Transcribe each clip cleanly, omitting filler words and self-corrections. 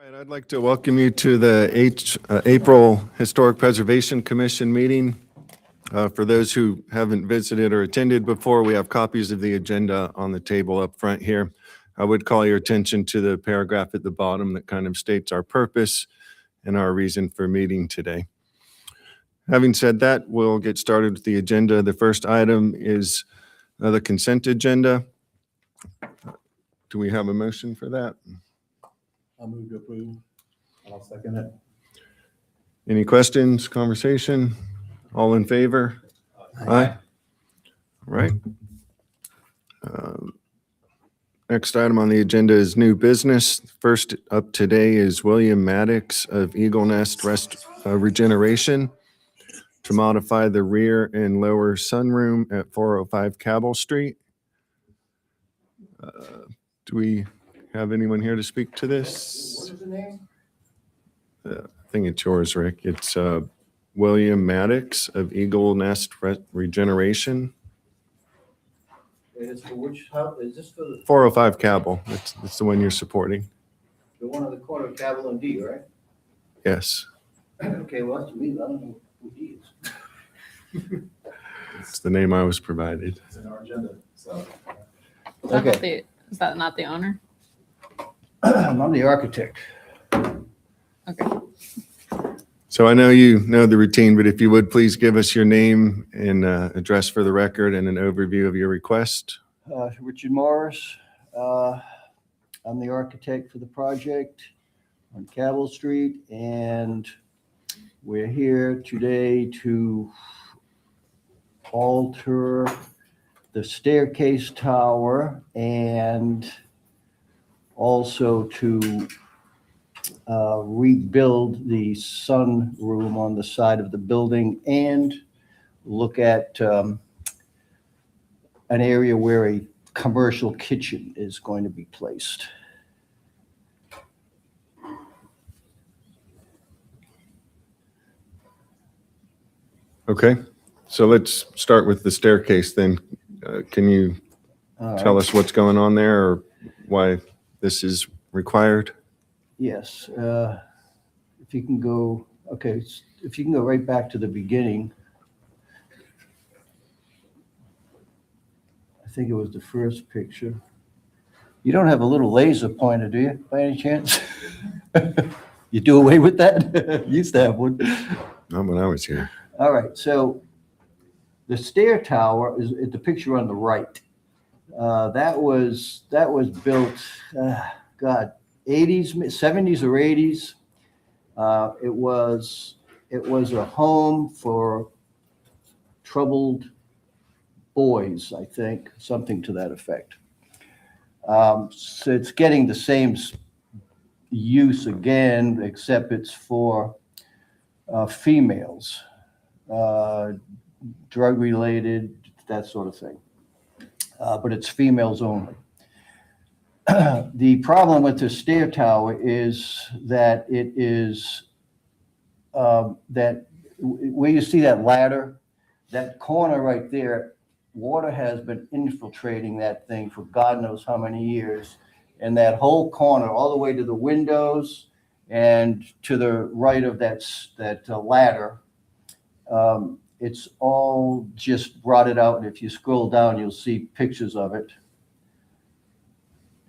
Right, I'd like to welcome you to the April Historic Preservation Commission meeting. For those who haven't visited or attended before, we have copies of the agenda on the table up front here. I would call your attention to the paragraph at the bottom that kind of states our purpose and our reason for meeting today. Having said that, we'll get started with the agenda. The first item is the consent agenda. Do we have a motion for that? I'll move to approve. I'll second it. Any questions, conversation? All in favor? Aye. Right. Next item on the agenda is new business. First up today is William Maddox of Eagle Nest Regeneration to modify the rear and lower sunroom at 405 Cabell Street. Do we have anyone here to speak to this? What is the name? I think it's yours, Rick. It's William Maddox of Eagle Nest Regeneration. And it's for which house? Is this for the 405 Cabell. It's the one you're supporting. one on the corner of Cabell and D, right? Yes. Okay, well, that's me. I don't know who he is. It's the name I was provided. It's in our agenda, so. Is that not the owner? I'm the architect. Okay. So I know you know the routine, but if you would please give us your name and address for the record and an overview of your request. Richard Morris. I'm the architect for the project on Cabell Street, and we're here today to alter the staircase tower and also to rebuild the sun room on the side of the building and look at an area where a commercial kitchen is going to be placed. Okay, so let's start with the staircase then. Can you All tell right. us what's going on there or why this is required? Yes, if you can go, okay, if you can go right back to the beginning. I think it was the first picture. You don't have a little laser pointer, do you, by any chance? You do away with that? Used to have one. Not when I was here. All right, so the stair tower is the picture on the right. That was built, God, 80s, 70s or 80s. It was a home for troubled boys, I think, something to that effect. So it's getting the same use again, except it's for females, drug-related, that sort of thing. But it's females only. The problem with the stair tower is that it is that where you see that ladder, that corner right there, water has been infiltrating that thing for God knows how many years. And that whole corner, all the way to the windows and to the right of that ladder, it's all just rotted out. And if you scroll down, you'll see pictures of it.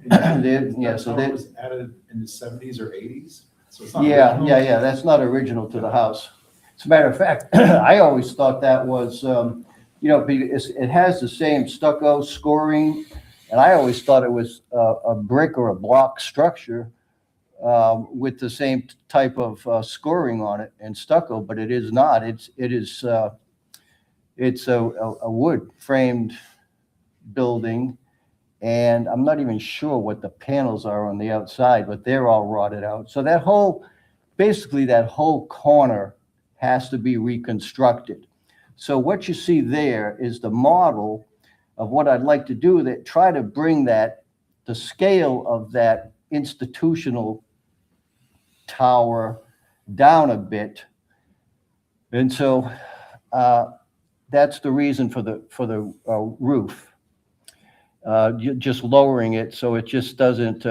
Yeah, so that that was added in the 70s or 80s. So it's not yeah, original? yeah. That's not original to the house. As a matter of fact, I always thought that was, because it has the same stucco scoring, and I always thought it was a brick or a block structure with the same type of scoring on it and stucco, but it is not. It's a wood framed building, and I'm not even sure what the panels are on the outside, but they're all rotted out. So basically that whole corner has to be reconstructed. So what you see there is the model of what I'd like to do, that try to bring the scale of that institutional tower down a bit. And so that's the reason for the roof. Just lowering it so it just doesn't,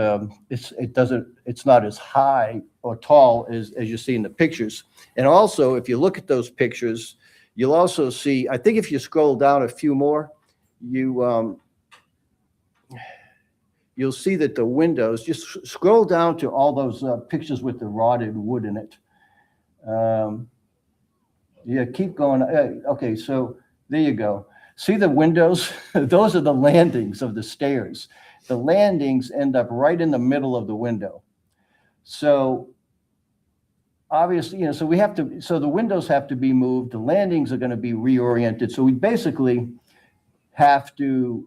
it's not as high or tall as you see in the pictures. And also, if you look at those pictures, you'll also see, I think if you scroll down a few more, you'll see that the windows, just scroll down to all those pictures with the rotted wood in it. Yeah, keep going. Okay, so there you go. See the windows? Those are the landings of the stairs. The landings end up right in the middle of the window. So obviously, so the windows have to be moved. The landings are going to be reoriented. So we basically have to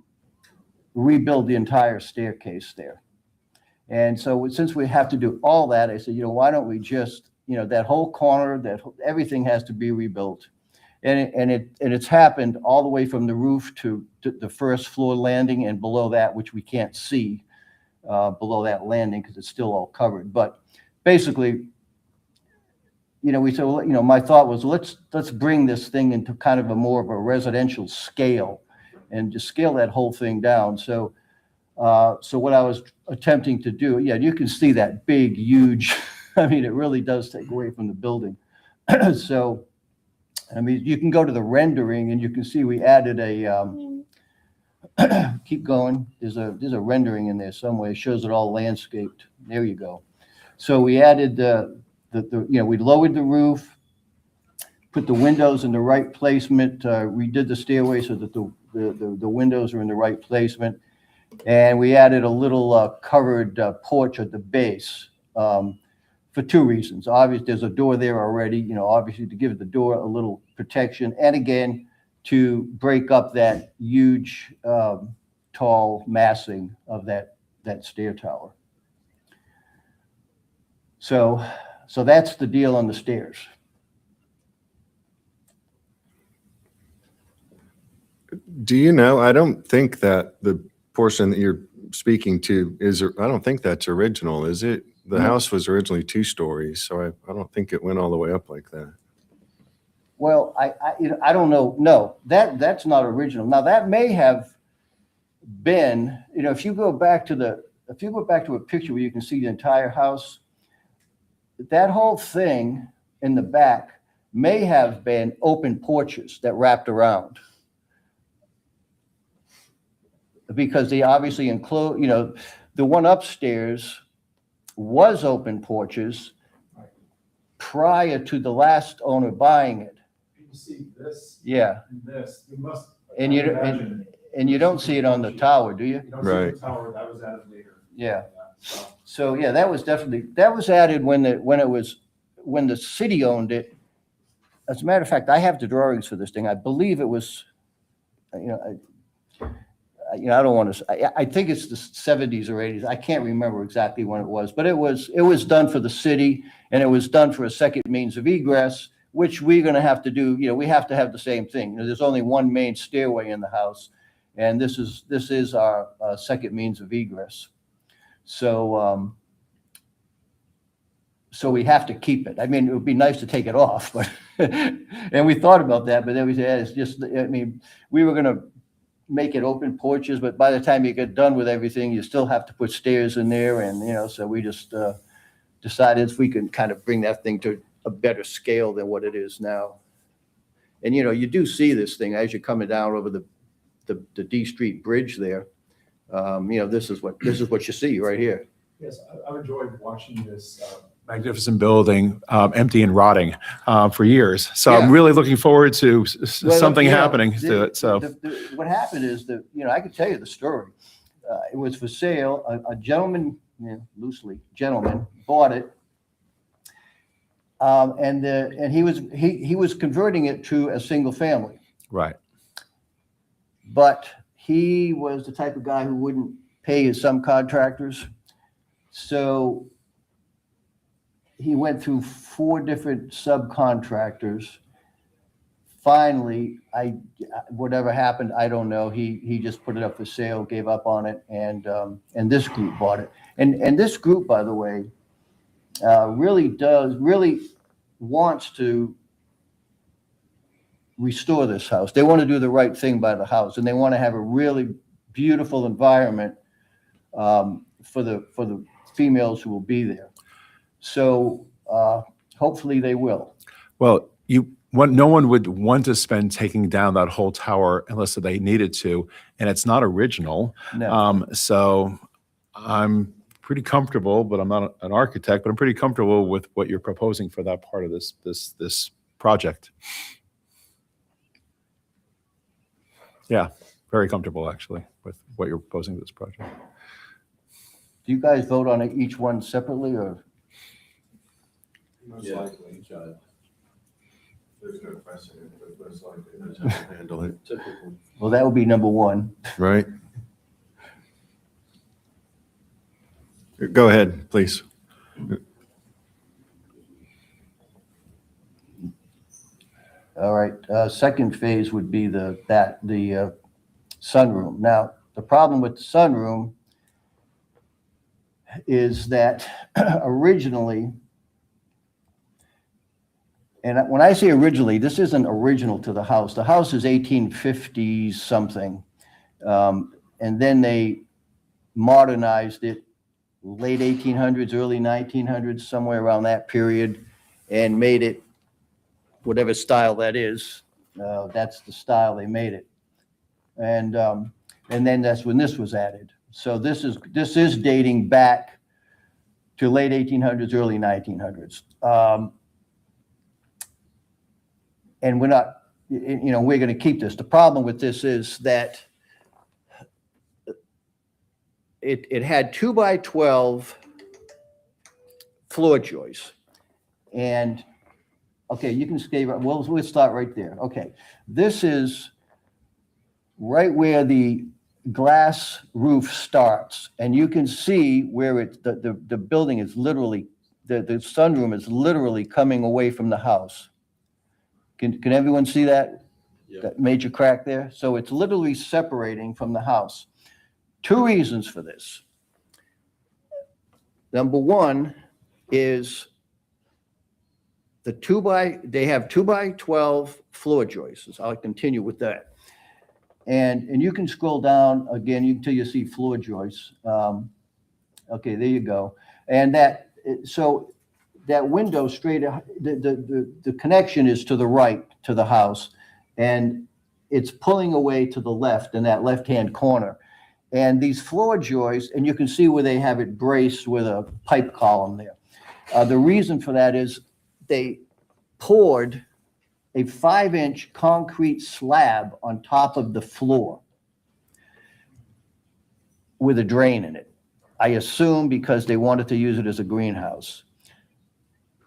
rebuild the entire staircase there. And so since we have to do all that, I said, why don't we just, that whole corner, everything has to be rebuilt. And it's happened all the way from the roof to the first floor landing and below that, which we can't see below that landing because it's still all covered. But basically, we said, well, my thought was let's bring this thing into kind of a more of a residential scale and just scale that whole thing down. So what I was attempting to do, you can see that big, huge. I mean, it really does take away from the building. So. I mean, you can go to the rendering and you can see we added keep going. There's a rendering in there somewhere. It shows it all landscaped. There you go. So we added we lowered the roof, put the windows in the right placement, redid the stairway so that the windows are in the right placement. And we added a little covered porch at the base. For two reasons. Obviously, there's a door there already, obviously to give the door a little protection. And again, to break up that huge, tall massing of that stair tower. So that's the deal on the stairs. Do you know, I don't think that the portion that you're speaking to I don't think that's original, is it? The house was originally 2 stories, so I don't think it went all the way up like that. Well, I don't know. No, that's not original. Now that may have been, if you go back to a picture where you can see the entire house, that whole thing in the back may have been open porches that wrapped around. Because they obviously enclose, the one upstairs was open porches prior to the last owner buying it. You see this Yeah, and this, you must. And you- I imagine and you don't see it on the tower, do you? You don't see Right. the tower, that was added later. Yeah. So, So, yeah, that was added when the city owned it. As a matter of fact, I have the drawings for this thing. I believe it was, I don't want to, I think it's the 70s or 80s. I can't remember exactly when it was, but it was done for the city, and it was done for a second means of egress, which we're going to have to do. We have to have the same thing. There's only one main stairway in the house, and this is our second means of egress. So, so we have to keep it. I mean, it would be nice to take it off, but, and we thought about that, but then we said, it's just, I mean, we were going to make it open porches, but by the time you get done with everything, you still have to put stairs in there. And, so we just decided if we can kind of bring that thing to a better scale than what it is now. And, you do see this thing as you're coming down over the D Street Bridge there. This is what you see right here. yes, I've enjoyed watching this magnificent building empty and rotting for years. So I'm Yeah. really looking forward to Well, something happening to it. So What happened is that, I could tell you the story. It was for sale. A gentleman, loosely, gentleman bought it. And he was converting it to a single family, right. but he was the type of guy who wouldn't pay his subcontractors. So he went through 4 different subcontractors. Finally, whatever happened, I don't know. He just put it up for sale, gave up on it, and this group bought it. And this group, by the way, really wants to restore this house. They want to do the right thing by the house, and they want to have a really beautiful environment for the females who will be there. So hopefully they will. Well, no one would want to spend taking down that whole tower unless they needed to, and it's not original. No. So I'm pretty comfortable, but I'm not an architect, but I'm pretty comfortable with what you're proposing for that part of this project. Yeah, very comfortable actually with what you're proposing for this project. Do you guys vote on each one separately, or? Most likely, Judge. There's no precedent, but most likely, that's how we handle it. Typical. Well, that would be number one. Right? Go ahead, please. All right, second phase would be the sunroom. Now, the problem with the sunroom is that originally, and when I say originally, this isn't original to the house. The house is 1850 something. And then they modernized it late 1800s, early 1900s, somewhere around that period, and made it whatever style that is. That's the style they made it. And then that's when this was added. So this is dating back to late 1800s, early 1900s. And we're not, we're going to keep this. The problem with this is that it had 2x12 floor joists. And okay, you can stay, we'll start right there. Okay, this is right where the glass roof starts. And you can see where the building is literally, the sunroom is literally coming away from the house. Can everyone see that? Yeah. That major crack there? So it's literally separating from the house. 2 reasons for this. Number one is they have 2x12 floor joists. I'll continue with that. And you can scroll down again until you see floor joists. Okay, there you go. And so that window straight, the connection is to the right to the house, and it's pulling away to the left in that left-hand corner. And these floor joists, and you can see where they have it braced with a pipe column there. The reason for that is they poured a 5-inch concrete slab on top of the floor with a drain in it. I assume because they wanted to use it as a greenhouse.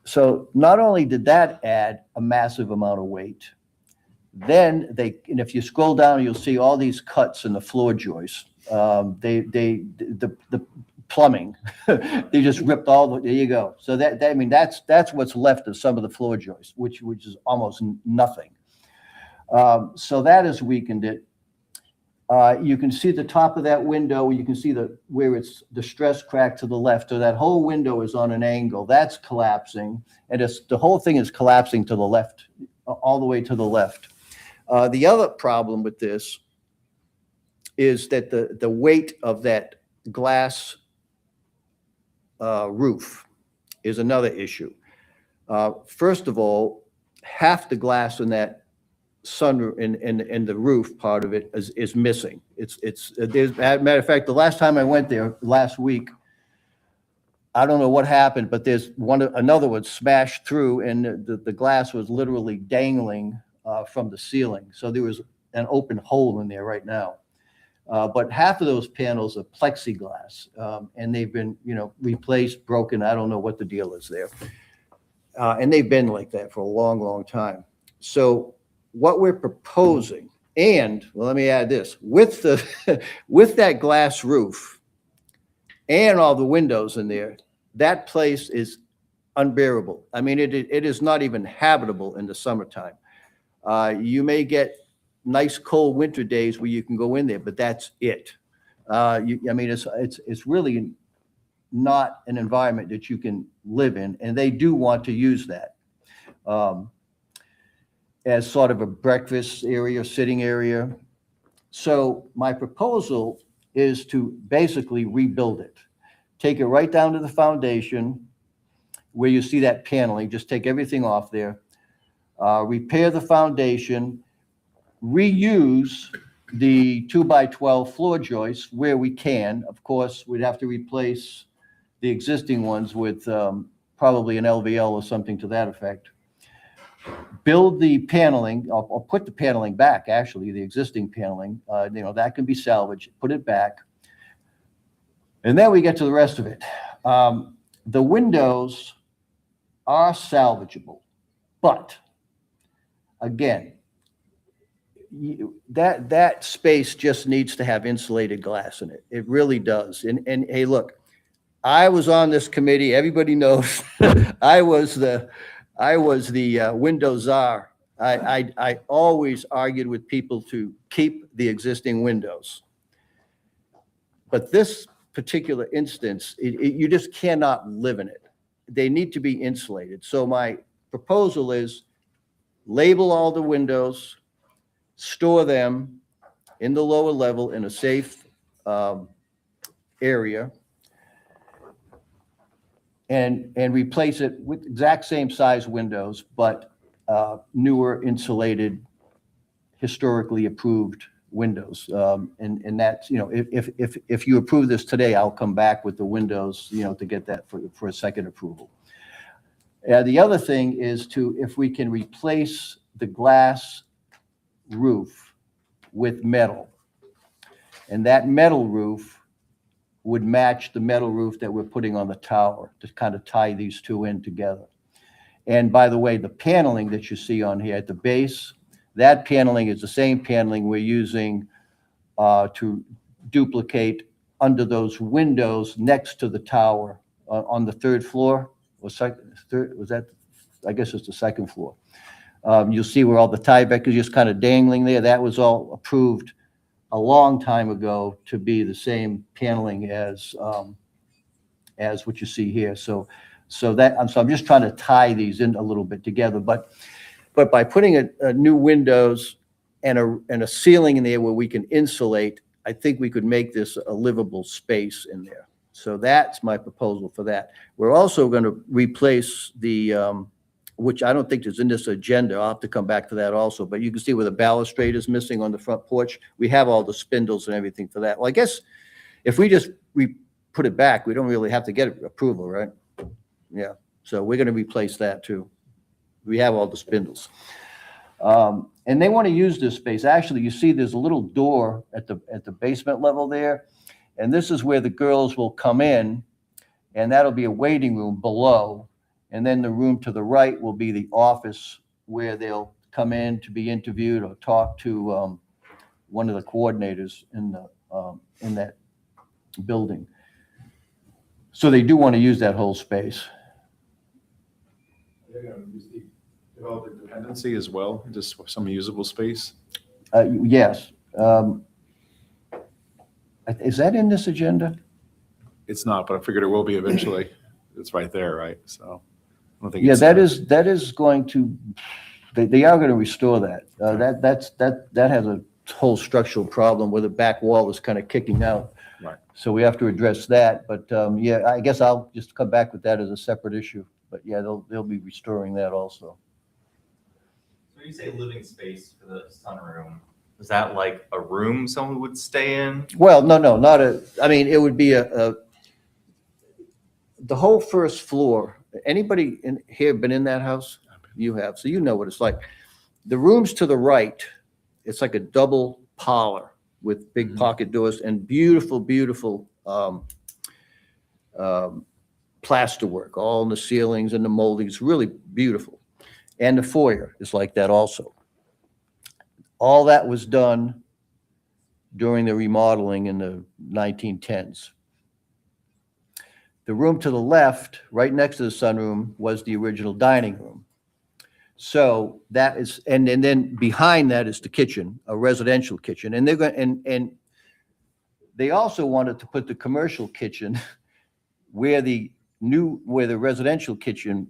So not only did that add a massive amount of weight, then and if you scroll down, you'll see all these cuts in the floor joists. The plumbing, they just ripped there you go. So that's what's left of some of the floor joists, which is almost nothing. So that has weakened it. You can see the top of that window. You can see where it's the stress crack to the left. So that whole window is on an angle. That's collapsing, and the whole thing is collapsing to the left, all the way to the left. The other problem with this is that the weight of that glass roof is another issue. First of all, half the glass in that sun and the roof part of it is missing. There's, as a matter of fact, the last time I went there last week, I don't know what happened, but there's another one smashed through, and the glass was literally dangling from the ceiling. So there was an open hole in there right now. But half of those panels are plexiglass, and they've been, replaced, broken. I don't know what the deal is there. And they've been like that for a long, long time. So what we're proposing, and let me add this, with that glass roof and all the windows in there, that place is unbearable. I mean, it is not even habitable in the summertime. You may get nice cold winter days where you can go in there, but that's it. It's really not an environment that you can live in, and they do want to use that as sort of a breakfast area, sitting area. So my proposal is to basically rebuild it. Take it right down to the foundation where you see that paneling, just take everything off there, repair the foundation, reuse the 2x12 floor joists where we can. Of course, we'd have to replace the existing ones with probably an LVL or something to that effect. Build the paneling, or put the paneling back, actually, the existing paneling, that can be salvaged, put it back. And then we get to the rest of it. The windows are salvageable, but again, that space just needs to have insulated glass in it. It really does. And hey, look, I was on this committee. Everybody knows I was the window czar. I always argued with people to keep the existing windows. But this particular instance, you just cannot live in it. They need to be insulated. So my proposal is label all the windows, store them in the lower level in a safe area, and replace it with exact same size windows, but newer insulated, historically approved windows. And that's, if you approve this today, I'll come back with the windows, to get that for a second approval. The other thing is if we can replace the glass roof with metal, and that metal roof would match the metal roof that we're putting on the tower to kind of tie these two in together. And by the way, the paneling that you see on here at the base, that paneling is the same paneling we're using to duplicate under those windows next to the tower on the third floor, or second, third, was that? I guess it's the second floor. You'll see where all the tieback is just kind of dangling there. That was all approved a long time ago to be the same paneling as what you see here. So So I'm just trying to tie these in a little bit together, but by putting a new windows and a ceiling in there where we can insulate, I think we could make this a livable space in there. So that's my proposal for that. We're also going to replace which I don't think is in this agenda. I'll have to come back to that also, but you can see where the balustrade is missing on the front porch. We have all the spindles and everything for that. Well, I guess if we put it back, we don't really have to get approval, right? Yeah, so we're going to replace that too. We have all the spindles. And they want to use this space. Actually, you see there's a little door at the basement level there. And this is where the girls will come in, and that'll be a waiting room below. And then the room to the right will be the office where they'll come in to be interviewed or talk to one of the coordinators in that building. So they do want to use that whole space. They're going to use the development dependency as well, just some usable space. Yes. Is that in this agenda? It's not, but I figured it will be eventually. It's right there, right? So I don't think. Yeah, it's, that is going to. They are going to restore that. That has a whole structural problem where the back wall is kind of kicking out. Right. So we have to address that. But yeah, I guess I'll just come back with that as a separate issue. But yeah, they'll be restoring that also. So when you say living space for the sunroom, is that like a room someone would stay in? Well, no, not I mean, it would be the whole first floor. Anybody in here been in that house? You have, so you know what it's like. The rooms to the right, it's like a double parlor with big pocket doors and beautiful plasterwork, all in the ceilings and the molding. It's really beautiful. And the foyer is like that also. All that was done during the remodeling in the 1910s. The room to the left, right next to the sunroom, was the original dining room. So that is, and then behind that is the kitchen, a residential kitchen. And they're going, and they also wanted to put the commercial kitchen where the residential kitchen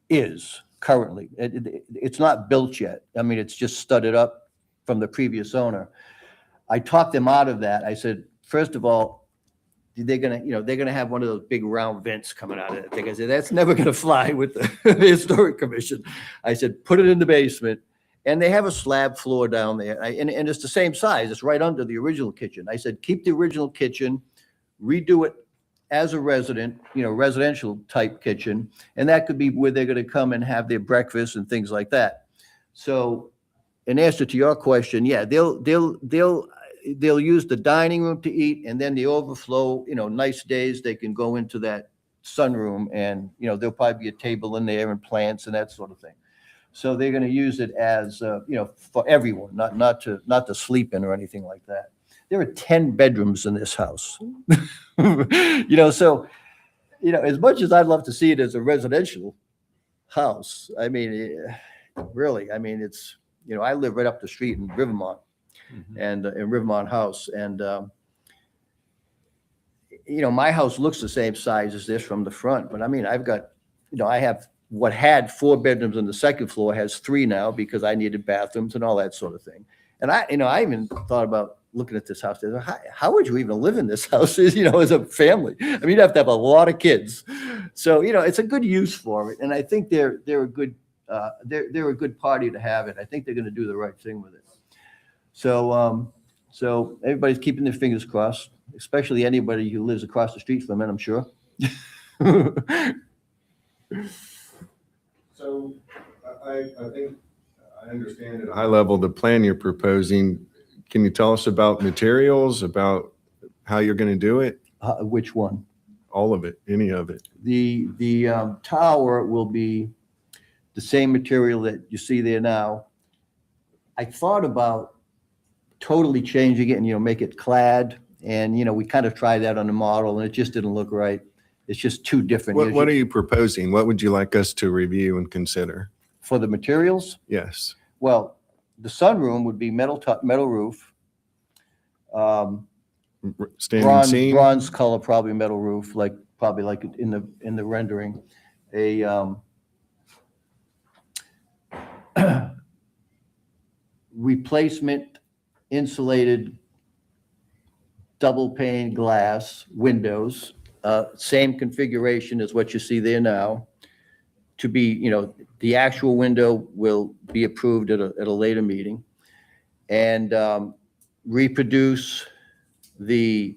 is currently. It's not built yet. I mean, it's just studded up from the previous owner. I talked them out of that. I said, first of all, they're gonna have one of those big round vents coming out of that thing. I said, that's never gonna fly with the Historic Commission. I said, put it in the basement. And they have a slab floor down there, and it's the same size. It's right under the original kitchen. I said, keep the original kitchen, redo it as a residential type kitchen, and that could be where they're gonna come and have their breakfast and things like that. So in answer to your question, yeah, they'll use the dining room to eat, and then the overflow, nice days, they can go into that sunroom, and, there'll probably be a table in there and plants and that sort of thing. So they're going to use it as, for everyone, not to sleep in or anything like that. There are 10 bedrooms in this house. So, as much as I'd love to see it as a residential house, I mean, really, I mean, it's, I live right up the street in Rivermont. And in Rivermont House. And, my house looks the same size as this from the front, but I mean, I've got, I have what had 4 bedrooms on the second floor has 3 now because I needed bathrooms and all that sort of thing. And I even thought about looking at this house. How would you even live in this house, as a family? I mean, you'd have to have a lot of kids. So, it's a good use for it. And I think they're a good, they're a good party to have it. I think they're going to do the right thing with it. So, so everybody's keeping their fingers crossed, especially anybody who lives across the street from it, I'm sure. So I think I understand at a high level the plan you're proposing. Can you tell us about materials, about how you're going to do it? Which one? All of it, any of it? The tower will be the same material that you see there now. I thought about totally changing it and, make it clad. And, we kind of tried that on the model and it just didn't look right. It's just too different. What are you proposing? What would you like us to review and consider? For the materials? Yes. Well, the sunroom would be metal roof. Standing seam? Bronze color, probably metal roof, like probably like in the rendering, a replacement insulated double pane glass windows, same configuration as what you see there now, to be, the actual window will be approved at a later meeting, and reproduce the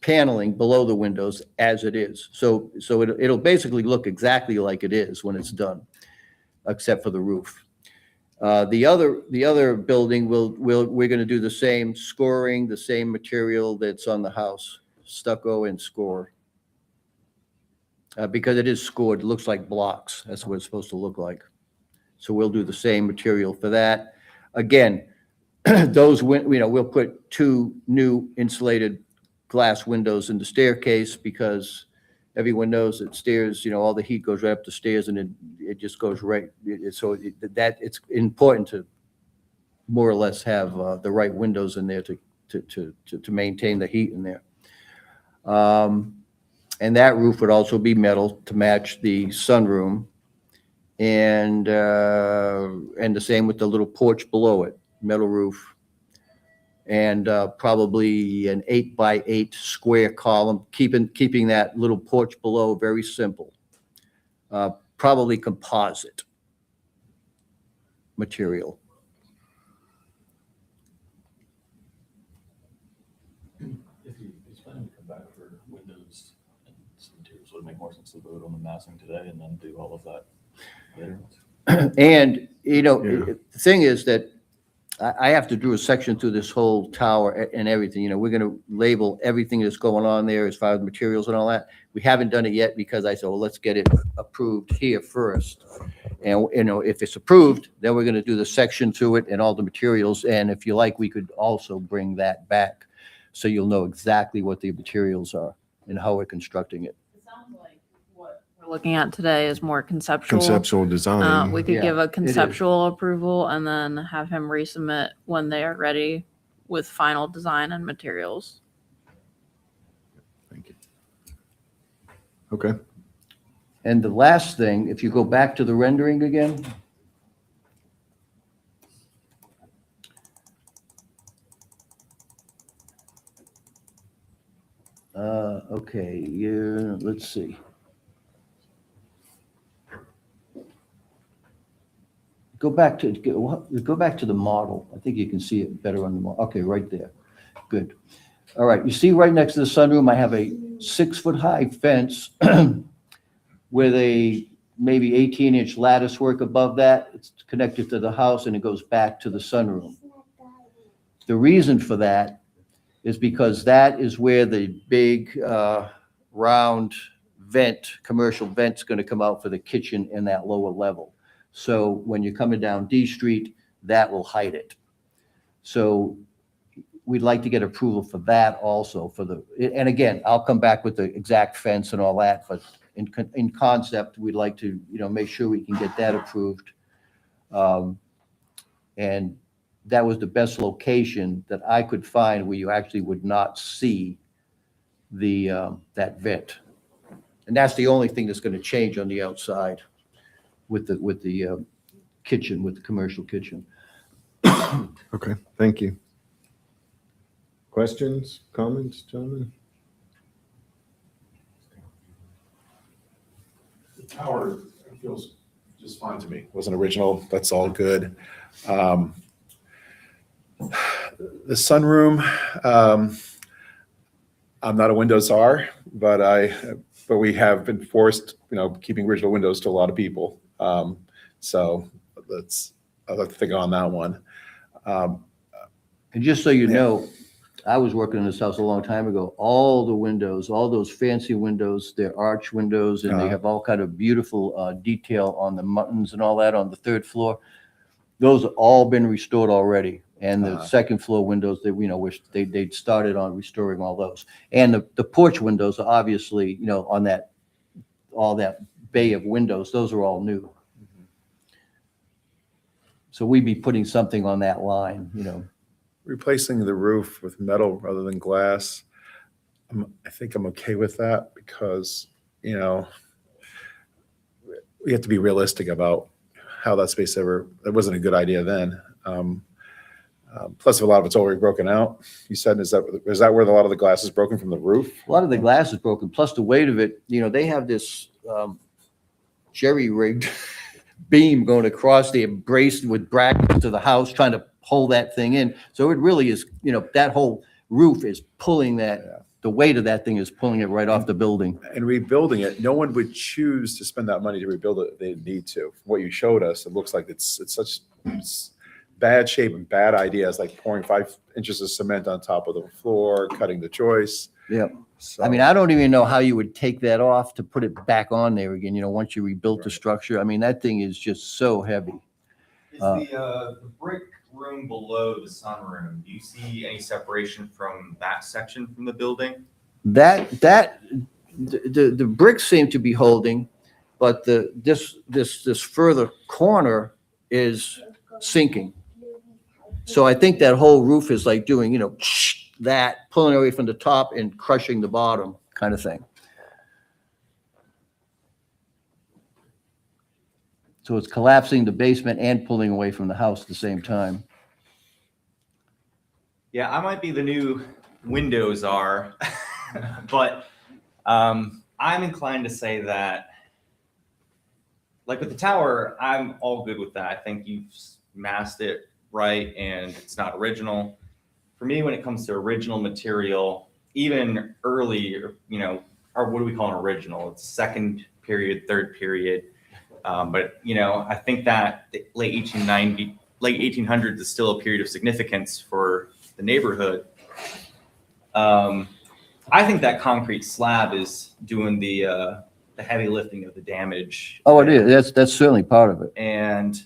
paneling below the windows as it is. So it'll basically look exactly like it is when it's done, except for the roof. The other building we're going to do the same scoring, the same material that's on the house, stucco and score. Because it is scored, it looks like blocks. That's what it's supposed to look like. So we'll do the same material for that. Again, we'll put 2 new insulated glass windows in the staircase, because everyone knows that stairs, all the heat goes right up the stairs, and it just goes right. So it's important to more or less have the right windows in there to maintain the heat in there. And that roof would also be metal to match the sunroom, and the same with the little porch below it, metal roof, and probably an 8x8 square column, keeping that little porch below very simple. Probably composite material. If he's planning to come back for windows and some materials, would it make more sense to vote on the massing today and then do all of that later? And, Yeah. the thing is that I have to do a section through this whole tower and everything. We're going to label everything that's going on there as far as materials and all that. We haven't done it yet because I said, well, let's get it approved here first. And, if it's approved, then we're going to do the section to it and all the materials. And if you like, we could also bring that back, so you'll know exactly what the materials are and how we're constructing it. It sounds like what we're looking at today is more conceptual. Conceptual design. We could Yeah, give a is. conceptual approval and then have him resubmit when they are ready with final design and materials. Thank you. Okay. And the last thing, if you go back to the rendering again. Okay, yeah, let's see. Go back to the model. I think you can see it better on the model. Okay, right there. Good. All right, you see right next to the sunroom, I have a 6-foot-high fence with a maybe 18-inch lattice work above that. It's connected to the house, and it goes back to the sunroom. The reason for that is because that is where the big round vent, commercial vent's going to come out for the kitchen in that lower level. So when you're coming down D Street, that will hide it. So we'd like to get approval for that also and again, I'll come back with the exact fence and all that, but in concept, we'd like to, make sure we can get that approved. And that was the best location that I could find where you actually would not see that vent. And that's the only thing that's going to change on the outside with the kitchen, with the commercial kitchen. Okay, thank you. Questions, comments, gentlemen? The tower feels just fine to me. Wasn't original. That's all good. The sunroom, I'm not a Windows R, but we have been forced, keeping original windows to a lot of people. So I'll have to think on that one. And just so you know, I was working in this house a long time ago. All the windows, all those fancy windows, they're arch windows, and they have all kind of beautiful detail on the muttons and all that on the 3rd floor. Those have all been restored already. And the 2nd floor windows, they'd started on restoring all those. And the porch windows are obviously, on all that bay of windows, those are all new. So we'd be putting something on that line, Replacing the roof with metal rather than glass. I think I'm okay with that because, you know, we have to be realistic about how that space that wasn't a good idea then. Plus, a lot of it's already broken out. You said, is that where a lot of the glass is broken from the roof? A lot of the glass is broken, plus the weight of it, they have this jerry-rigged beam going across there, braced with brackets to the house, trying to hold that thing in. So it really is, that whole roof is pulling Yeah. the weight of that thing is pulling it right off the building. And rebuilding it, no one would choose to spend that money to rebuild it if they didn't need to. From what you showed us, it looks like it's bad shape and bad ideas, like pouring 5 inches of cement on top of the floor, cutting the joists. Yeah. So, I mean, I don't even know how you would take that off to put it back on there again, once you rebuilt the structure. I mean, that thing is just so heavy. Is the brick room below the sunroom, do you see any separation from that section from the building? The bricks seem to be holding, but this further corner is sinking. So I think that whole roof is like doing, that, pulling away from the top and crushing the bottom kind of thing. So it's collapsing the basement and pulling away from the house at the same time. Yeah, I might be the new windows are, but I'm inclined to say that, like with the tower, I'm all good with that. I think you've masked it right and it's not original. For me, when it comes to original material, even early, or what do we call an original? It's second period, third period. But I think that the late 1800s is still a period of significance for the neighborhood. I think that concrete slab is doing the heavy lifting of the damage. Oh, it is. That's certainly part of it. And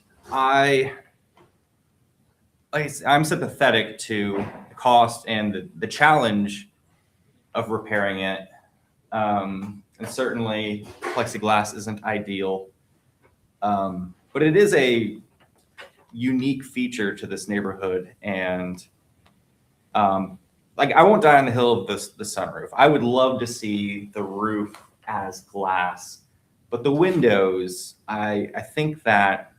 I'm sympathetic to the cost and the challenge of repairing it. And certainly plexiglass isn't ideal. But it is a unique feature to this neighborhood. And I won't die on the hill of the sunroof. I would love to see the roof as glass, but the windows, I think there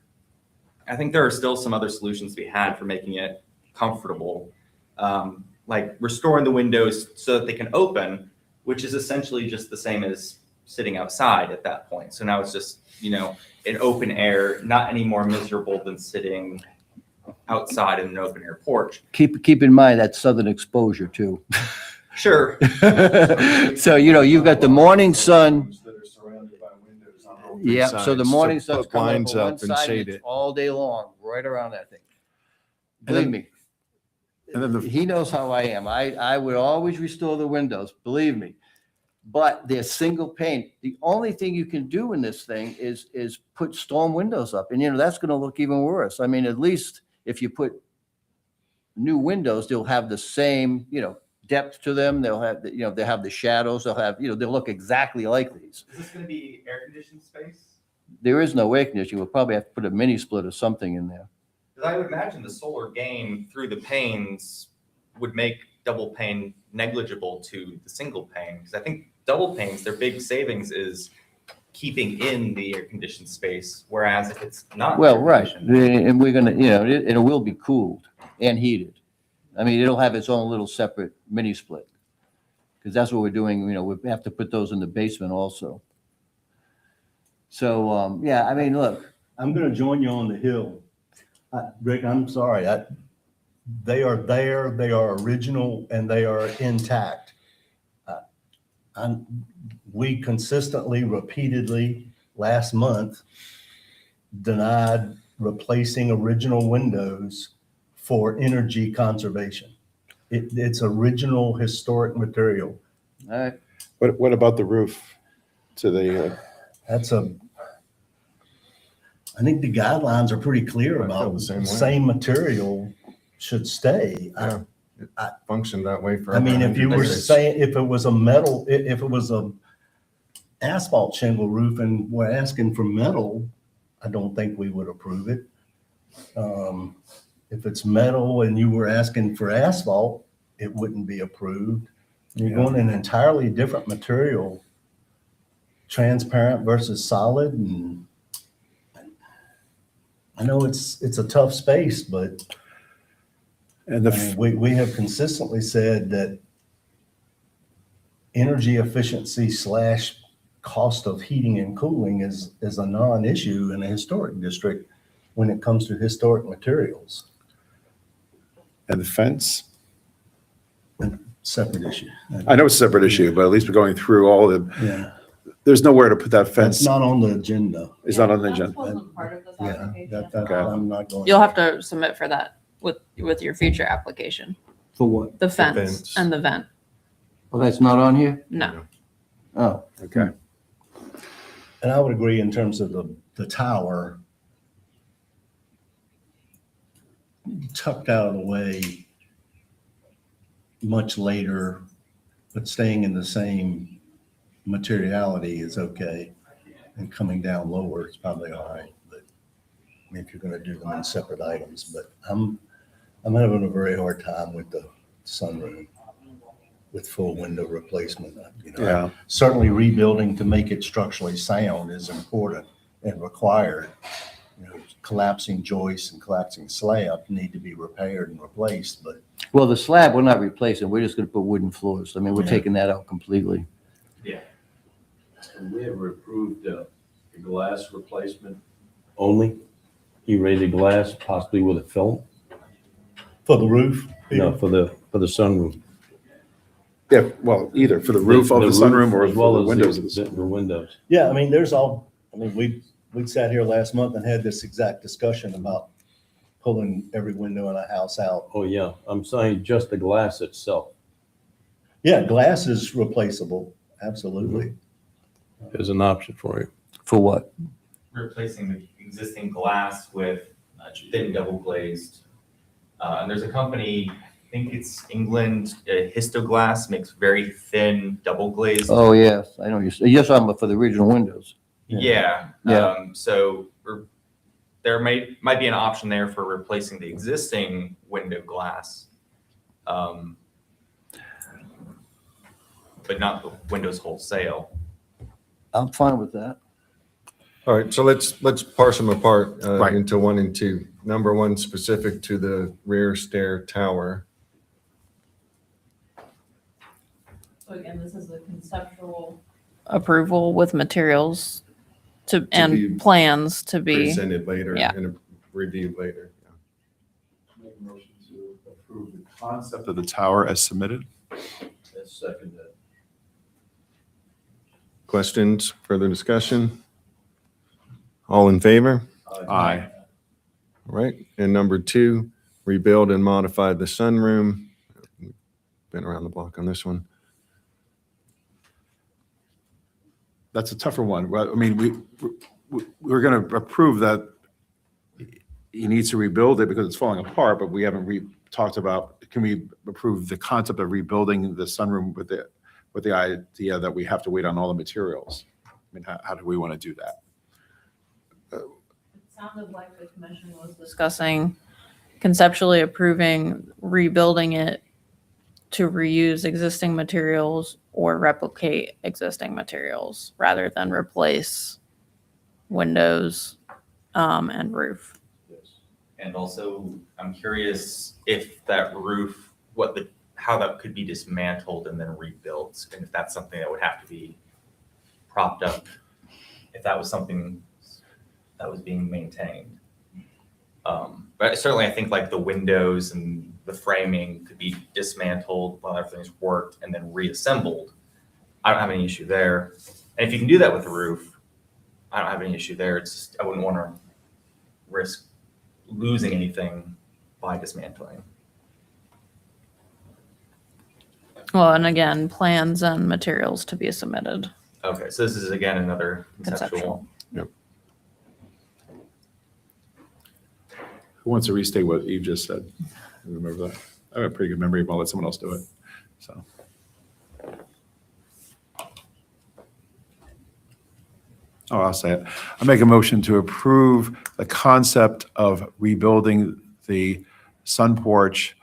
are still some other solutions to be had for making it comfortable, like restoring the windows so that they can open, which is essentially just the same as sitting outside at that point. So now it's just, in open air, not any more miserable than sitting outside in an open air porch. Keep in mind that southern exposure too. Sure. So, you've got the morning sun. That are surrounded by windows on all Yeah, sides. so the morning sun's put coming blinds up on one up and side, shade it's it. all day long, right around that thing. And then- Believe me. And then He knows how I am. I would always restore the windows, believe me. But they're single pane. The only thing you can do in this thing is put storm windows up. And, that's going to look even worse. I mean, at least if you put new windows, they'll have the same, depth to them. They'll have, they'll have the shadows. They'll have, they'll look exactly like these. Is this going to be air conditioned space? There is no air conditioning. We'll probably have to put a mini split or something in there. Because I would imagine the solar gain through the panes would make double pane negligible to the single pane. Because I think double panes, their big savings is keeping in the air conditioned space. Whereas if it's not. Well, air right. conditioned- And we're going to, it will be cooled and heated. I mean, it'll have its own little separate mini split. Because that's what we're doing. We have to put those in the basement also. So, yeah, I mean, look, I'm going to join you on the hill. Rick, I'm sorry. They are there, they are original, and they are intact. We consistently, repeatedly, last month, denied replacing original windows for energy conservation. It's original historic material. all right. what about the roof to the, I think the guidelines are pretty clear I feel about the same way. same material should stay. Yeah, it functioned that way for. I mean, if you were 100 years. saying, if it was if it was a asphalt shingle roof and we're asking for metal, I don't think we would approve it. If it's metal and you were asking for asphalt, it wouldn't be approved. You're going in an entirely different material, transparent versus solid, and I know it's a tough space, but And I mean, we have consistently said that energy efficiency / cost of heating and cooling is a non-issue in a historic district when it comes to historic materials. and the fence, Separate issue. I know it's a separate issue, but at least we're going through all the, Yeah, there's nowhere to put that that's fence. not on the agenda. It's not on the That agenda. wasn't part of this Yeah, application. Okay. I'm not going. You'll have to submit for that with your future application, For what? the fence fence. and the vent. Well, that's not on here? No. Oh, Okay. And I would agree in terms of the tower tucked out of the way much later, but staying in the same materiality is okay. And coming down lower is probably all right, but I mean, if you're gonna do them in separate items, but I'm having a very hard time with the sunroom with full window replacement. You know, Yeah. certainly rebuilding to make it structurally sound is important and required. You know, collapsing joists and collapsing slab need to be repaired and replaced, but well, the slab, we're not replacing. We're just gonna put wooden floors. I mean, we're Yeah. taking that out completely. We ever approved the glass replacement only? E-rated glass, possibly with a film? for the roof. No, for the sunroof. Yeah, well, either for the roof of the sunroom or as well for the as windows of the sunroom. The windows. Yeah, I mean, we sat here last month and had this exact discussion about pulling every window in a house out. Oh, yeah. I'm saying just the glass itself Yeah, glass is replaceable, absolutely. is an option for you. For what? Replacing the existing glass with thin double glazed. And there's a company, I think it's England, Histoglass makes very thin double glazed. Oh, yes, I know you're talking about for the original windows. Yeah. Yeah. So there might be an option there for replacing the existing window glass. But not the windows wholesale. I'm fine with that. All right, so let's parse them apart Right. into one and two. Number one, specific to the rear stair tower. So again, this is a conceptual approval with materials and be plans to be, Presented later yeah. and reviewed later. Make a motion to approve the Concept of the tower as submitted. Second that. Questions, further discussion? All in favor? Aye. All right, and number two, rebuild and modify the sunroom. Been around the block on this one. That's a tougher one. Well, I mean, we're going to approve that he needs to rebuild it because it's falling apart, but we haven't talked about, can we approve the concept of rebuilding the sunroom with the idea that we have to wait on all the materials? I mean, how do we want to do that? it sounded like the commission was discussing conceptually approving rebuilding it to reuse existing materials or replicate existing materials rather than replace windows and roof. And also, I'm curious if that roof, how that could be dismantled and then rebuilt, and if that's something that would have to be propped up, if that was something that was being maintained. But certainly, I think like the windows and the framing could be dismantled while everything's worked and then reassembled. I don't have any issue there. And if you can do that with the roof, I don't have any issue there. It's just, I wouldn't want to risk losing anything by dismantling. Well, and again, plans and materials to be submitted. Okay, so this is again another conceptual. Conceptual. Who wants to restate what Eve just said? Remember that? I have a pretty good memory, but I'll let someone else do it. So. Oh, I'll say it. I make a motion to approve the concept of rebuilding the sun porch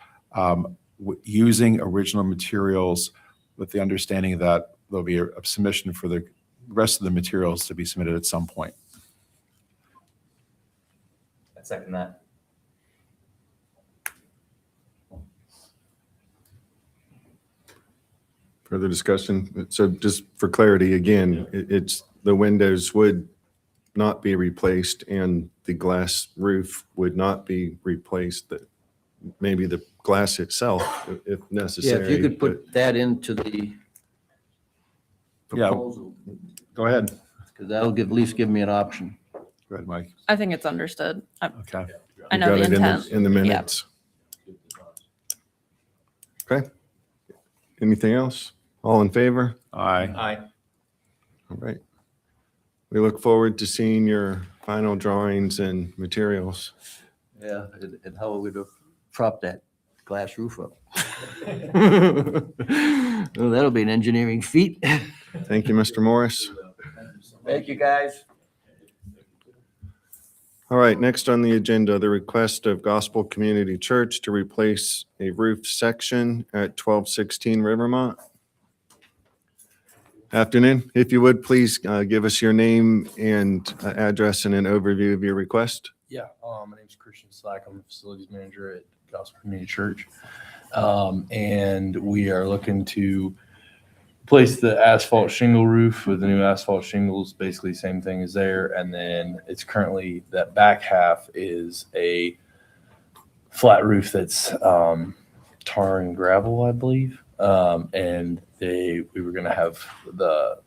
using original materials with the understanding that there'll be a submission for the rest of the materials to be submitted at some point. I second that. Further discussion? So just for clarity, again, it's the windows would not be replaced and the glass roof would not be replaced. That maybe the glass itself, if Yeah, necessary. if you could put that into the Yeah. proposal, Go ahead. because that'll at least give me an option. Go ahead, Mike. I think it's understood. Okay. I You know got the it intent. in the minutes. Okay. Anything else? All in favor? Aye. Aye. All right. We look forward to seeing your final drawings and materials. Yeah, and how we're gonna prop that glass roof up. Well, that'll be an engineering feat. Thank you, Mr. Morris. Thank you, guys. All right, next on the agenda, the request of Gospel Community Church to replace a roof section at 1216 Rivermont. Afternoon. If you would, please give us your name and address and an overview of your request. Yeah, my name's Christian Slack. I'm the facilities manager at Gospel Community Church. And we are looking to replace the asphalt shingle roof with the new asphalt shingles, basically same thing as there. And then it's currently, that back half is a flat roof that's tar and gravel, I believe. And we were gonna have the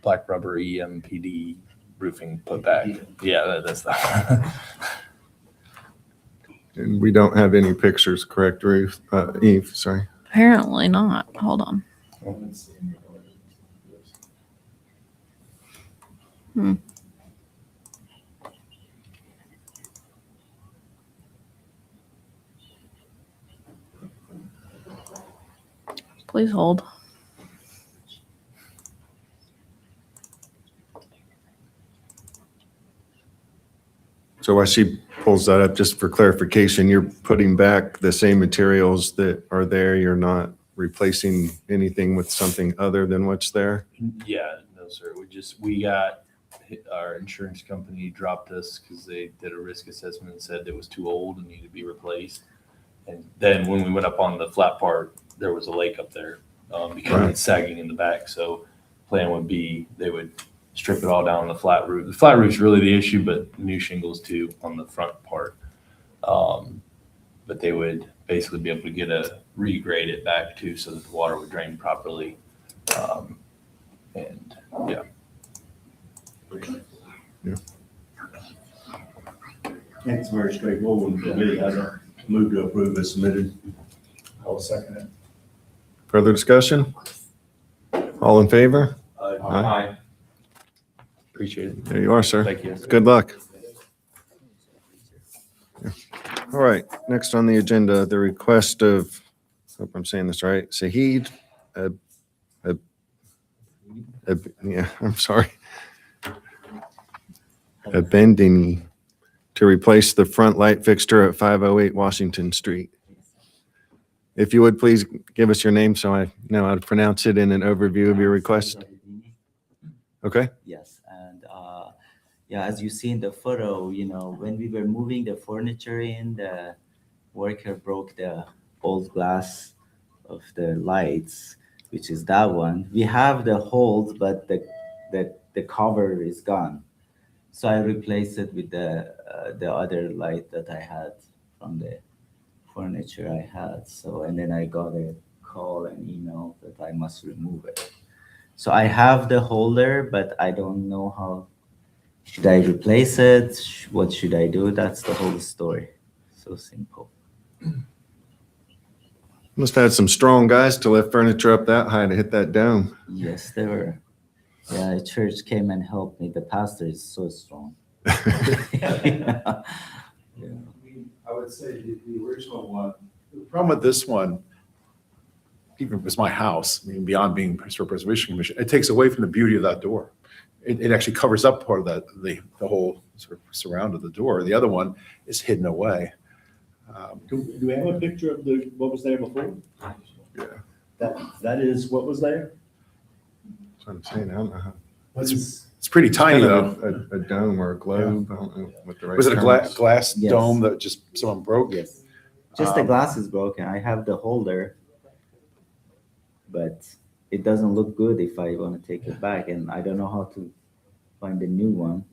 black rubber EMPD roofing put back. Yeah, that's that. And we don't have any pictures, correct, Ruth? Eve, sorry. Apparently not. Hold on. Please hold. So while she pulls that up, just for clarification, you're putting back the same materials that are there. You're not replacing anything with something other than what's there? Yeah, no, sir. We got, our insurance company dropped us because they did a risk assessment and said it was too old and needed to be replaced. And then when we went up on the flat part, there was a lake up there because Right. it's sagging in the back. So plan would be they would strip it all down on the flat roof. The flat roof's really the issue, but new shingles too on the front part. But they would basically be able to regrade it back too so that the water would drain properly. And yeah. It's very straightforward for me. I don't move to approve as submitted. I'll second it. Further discussion? All in favor? Aye. Appreciate it. There you are, sir. Thank you. Good luck. All right, next on the agenda, the request of, hope I'm saying this right, Sahid, yeah, I'm sorry. Abendini to replace the front light fixture at 508 Washington Street. If you would, please give us your name so I know how to pronounce it and an overview of your request. Okay? Yes, and yeah, as you see in the photo, when we were moving the furniture in, the worker broke the old glass of the lights, which is that one. We have the holes, but the cover is gone. So I replaced it with the other light that I had from the furniture I had. So, and then I got a call and email that I must remove it. So I have the holder, but I don't know how. Should I replace it? What should I do? That's the whole story. So simple. Must have had some strong guys to lift furniture up that high to hit that dome. Yes, they were. Yeah, the church came and helped me. The pastor is so strong. Yeah. I would say the original one, the problem with this one, even if it's my house, I mean, beyond being Historic Preservation Commission, it takes away from the beauty of that door. It actually covers up part of that, the whole sort of surround of the door. The other one is hidden away. Do we have a picture of what was there before? Yeah. That is what was there? That's what I'm saying. I don't know. It's pretty It's tiny kind though. of a dome or a globe. I don't know what the right Was it a term is. glass Yes. dome that just someone broke? Yes. Just the Um, glass is broken. I have the holder, but it doesn't look good if I want to take it back, and I don't know how to find a new one.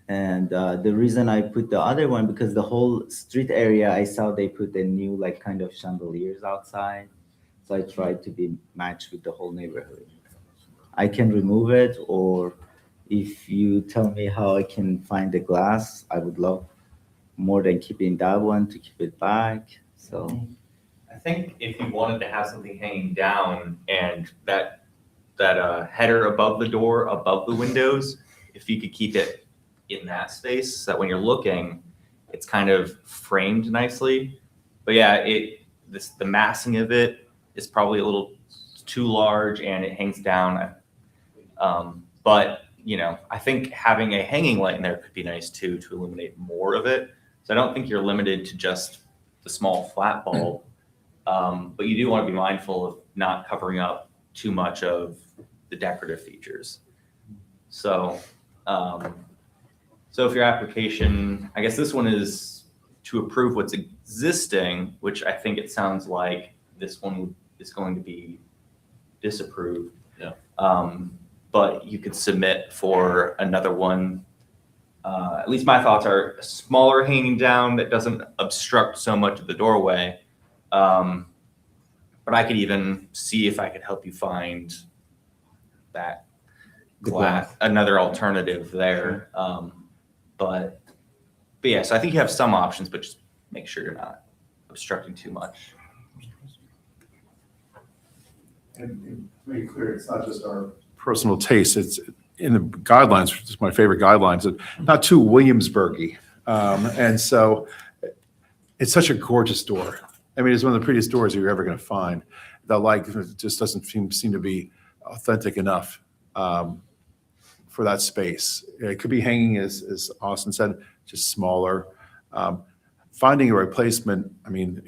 And the reason I put the other one, because the whole street area, I saw they put the new like kind of chandeliers outside. So I tried to be matched with the whole neighborhood. I can remove it, or if you tell me how I can find the glass, I would love more than keeping that one to keep it back. So I think if you wanted to have something hanging down and that header above the door, above the windows, if you could keep it in that space, so that when you're looking, it's kind of framed nicely. But yeah, the massing of it is probably a little too large and it hangs down. But you know, I think having a hanging light in there could be nice too, to illuminate more of it. So I don't think you're limited to just the small flat bulb. But you do want to be mindful of not covering up too much of the decorative features. So, so if your application, I guess this one is to approve what's existing, which I think it sounds like this one is going to be disapproved. Yeah. But you could submit for another one. At least my thoughts are smaller hanging down that doesn't obstruct so much of the doorway. But I could even see if I could help you find that glass, another alternative there. But yeah, so I think you have some options, but just make sure you're not obstructing too much. And to be clear, it's not just our personal taste. It's in the guidelines, which is my favorite guidelines, not too Williamsburgy. And so it's such a gorgeous door. I mean, it's one of the prettiest doors you're ever going to find. The light just doesn't seem to be authentic enough for that space. It could be hanging, as Austin said, just smaller. Finding a replacement, I mean,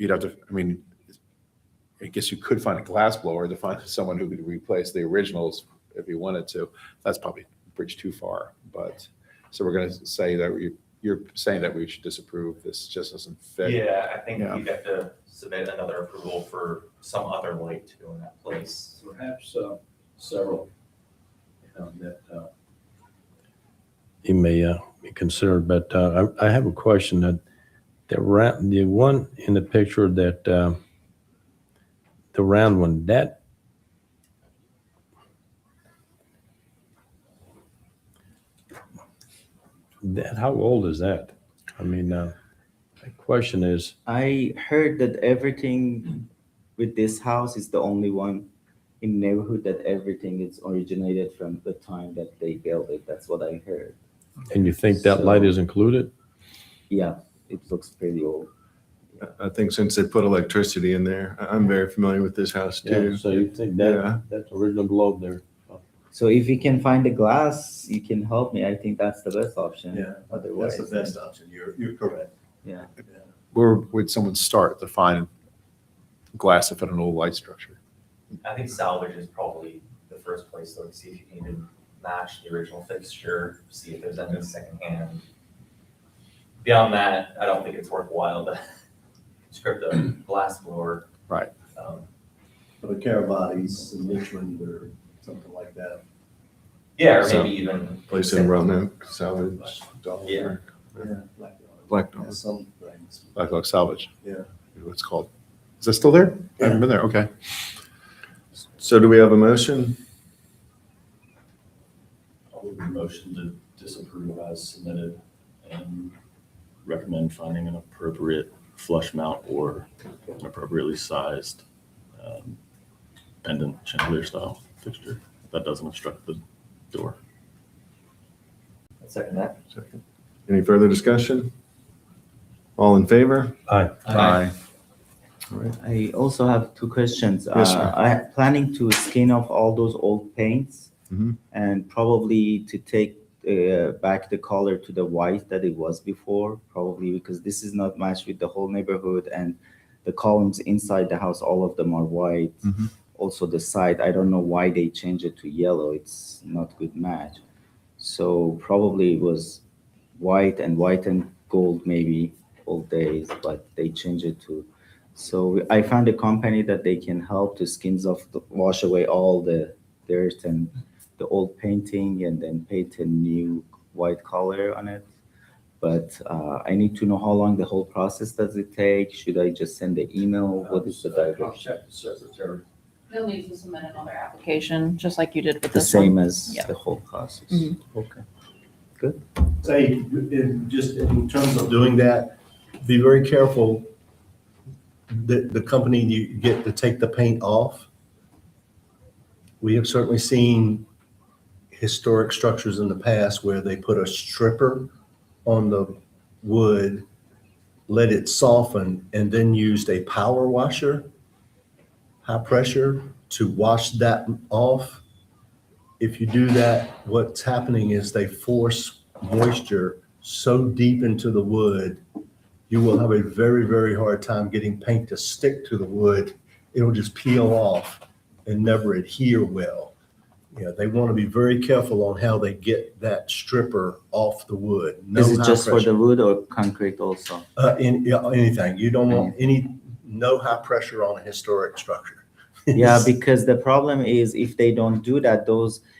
I guess you could find a glass blower to find someone who could replace the originals if you wanted to. That's probably a bridge too far. But so we're going to say that you're saying that we should disapprove. This just doesn't fit. Yeah, I think Yeah. you'd have to submit another approval for some other light to go in that place. Perhaps several that you may be considered, but I have a question. That the one in the picture, that the round one, that how old is that? I mean, the question is, I heard that everything with this house is the only one in the neighborhood that everything is originated from the time that they built it. That's what I heard. and you think that light is included? Yeah, it looks pretty old. I think since they put electricity in there, I'm very familiar with this house too. So you think Yeah. that's original globe there? So if you can find the glass, you can help me. I think that's the best option. Yeah, Otherwise, that's the best option. You're correct. yeah. Where would someone start to find glass to fit an old light structure? I think salvage is probably the first place, though, to see if you can even match the original fixture, see if there's any secondhand. Beyond that, I don't think it's worthwhile to script a glass blower. Right. For the Carabati's in Richmond or something like that. Yeah, or So, maybe even. Place in Roanoke, salvage. Yeah. Black Dog. Has some things. Black Oak Salvage. Yeah. What's it called? Is that still there? I haven't been there. Okay. So do we have a motion? I'll move the motion to disapprove as submitted and recommend finding an appropriate flush mount or an appropriately sized pendant chandelier style fixture that doesn't obstruct the door. I'd second that. Second. Any further discussion? All in favor? Aye. Aye. All right. I also have two questions. Yes, sir. I'm planning to skin off all those old paints Mhm. and probably to take back the color to the white that it was before, probably because this is not matched with the whole neighborhood. And the columns inside the house, all of them are white. Mhm. Also the side, I don't know why they changed it to yellow. It's not good match. So probably it was white and gold maybe old days, but they changed it to. So I found a company that they can help to wash away all the dirt and the old painting and then paint a new white color on it. But I need to know how long the whole process does it take? Should I just send the email? What is the direction? Check the secretary. They'll need to submit another application, just like you did with The this one. same as Yeah. the whole process. Mhm. Okay. Say, just in terms of doing that, be very careful. The company you get to take the paint off. We have certainly seen historic structures in the past where they put a stripper on the wood, let it soften, and then used a power washer, high pressure, to wash that off. If you do that, what's happening is they force moisture so deep into the wood, you will have a very, very hard time getting paint to stick to the wood. It'll just peel off and never adhere well. Yeah, they want to be very careful on how they get that stripper off the wood. No Is it high just for pressure. the wood or concrete also? Anything. You don't want no high pressure on a historic structure. Yeah, because the problem is if they don't do that,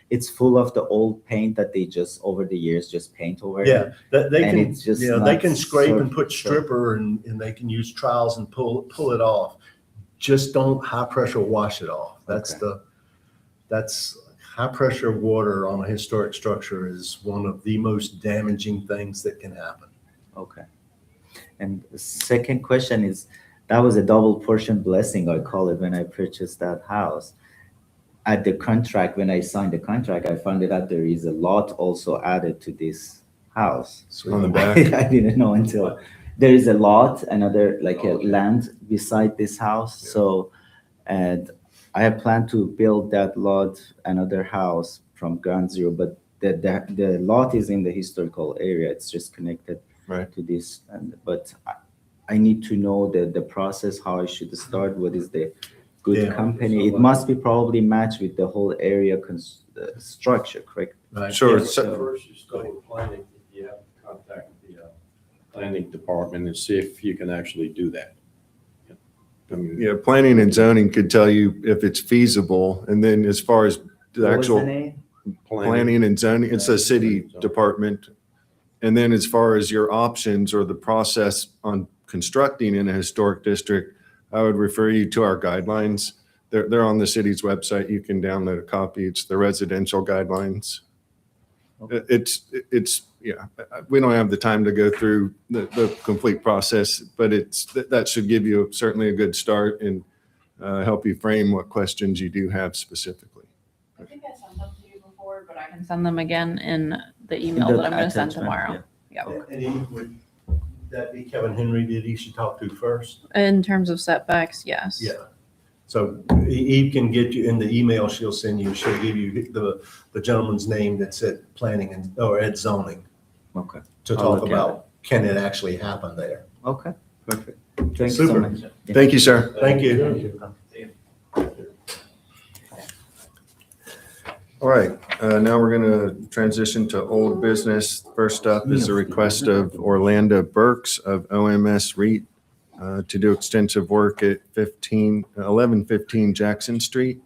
it's full of the old paint that they just over the years just paint over. Yeah, they And can, it's just they not can scrape so- and put stripper and they can use trowels and pull it off. Just don't high pressure wash it off. That's high pressure water on a historic structure is one of the most damaging things that can happen. Okay. And the second question is, that was a double portion blessing, I call it, when I purchased that house. At the contract, when I signed the contract, I found out there is a lot also added to this house. On the back. I didn't know until there is a lot, another like a land beside this house. So, and I have planned to build that lot, another house from ground zero, but the lot is in the historical area. It's just connected Right. to this. But I need to know the process, how I should start, what is the good Yeah. company. It must be probably matched with the whole area structure, correct? Right? Sure. Yeah. So- First, you start with planning, you have to contact the planning department and see if you can actually do that. I mean, Yeah, planning and zoning could tell you if it's feasible. And then as far as the What was the actual name? planning and zoning, it's a city department. And then as far as your options or the process on constructing in a historic district, I would refer you to our guidelines. They're on the city's website. You can download a copy. It's the residential guidelines. It's, yeah, we don't have the time to go through the complete process, but that should give you certainly a good start and help you frame what questions you do have specifically. I think I sent them to you before, but I can send them again in the email The that I'm gonna send attachment, tomorrow. And would that be Kevin Henry that he should talk to first? In terms of setbacks, yes. Yeah. So Eve can get you in the email she'll send you. She'll give you the gentleman's name that's at planning or at zoning Okay. to I'll talk look at about, can it actually happen there? Okay, perfect. Thank you so Super. much. Yeah. Thank you, sir. Thank you. All right, now we're going to transition to old business. First up is a request of Orlando Burks of OMS REIT to do extensive work at 1115 Jackson Street.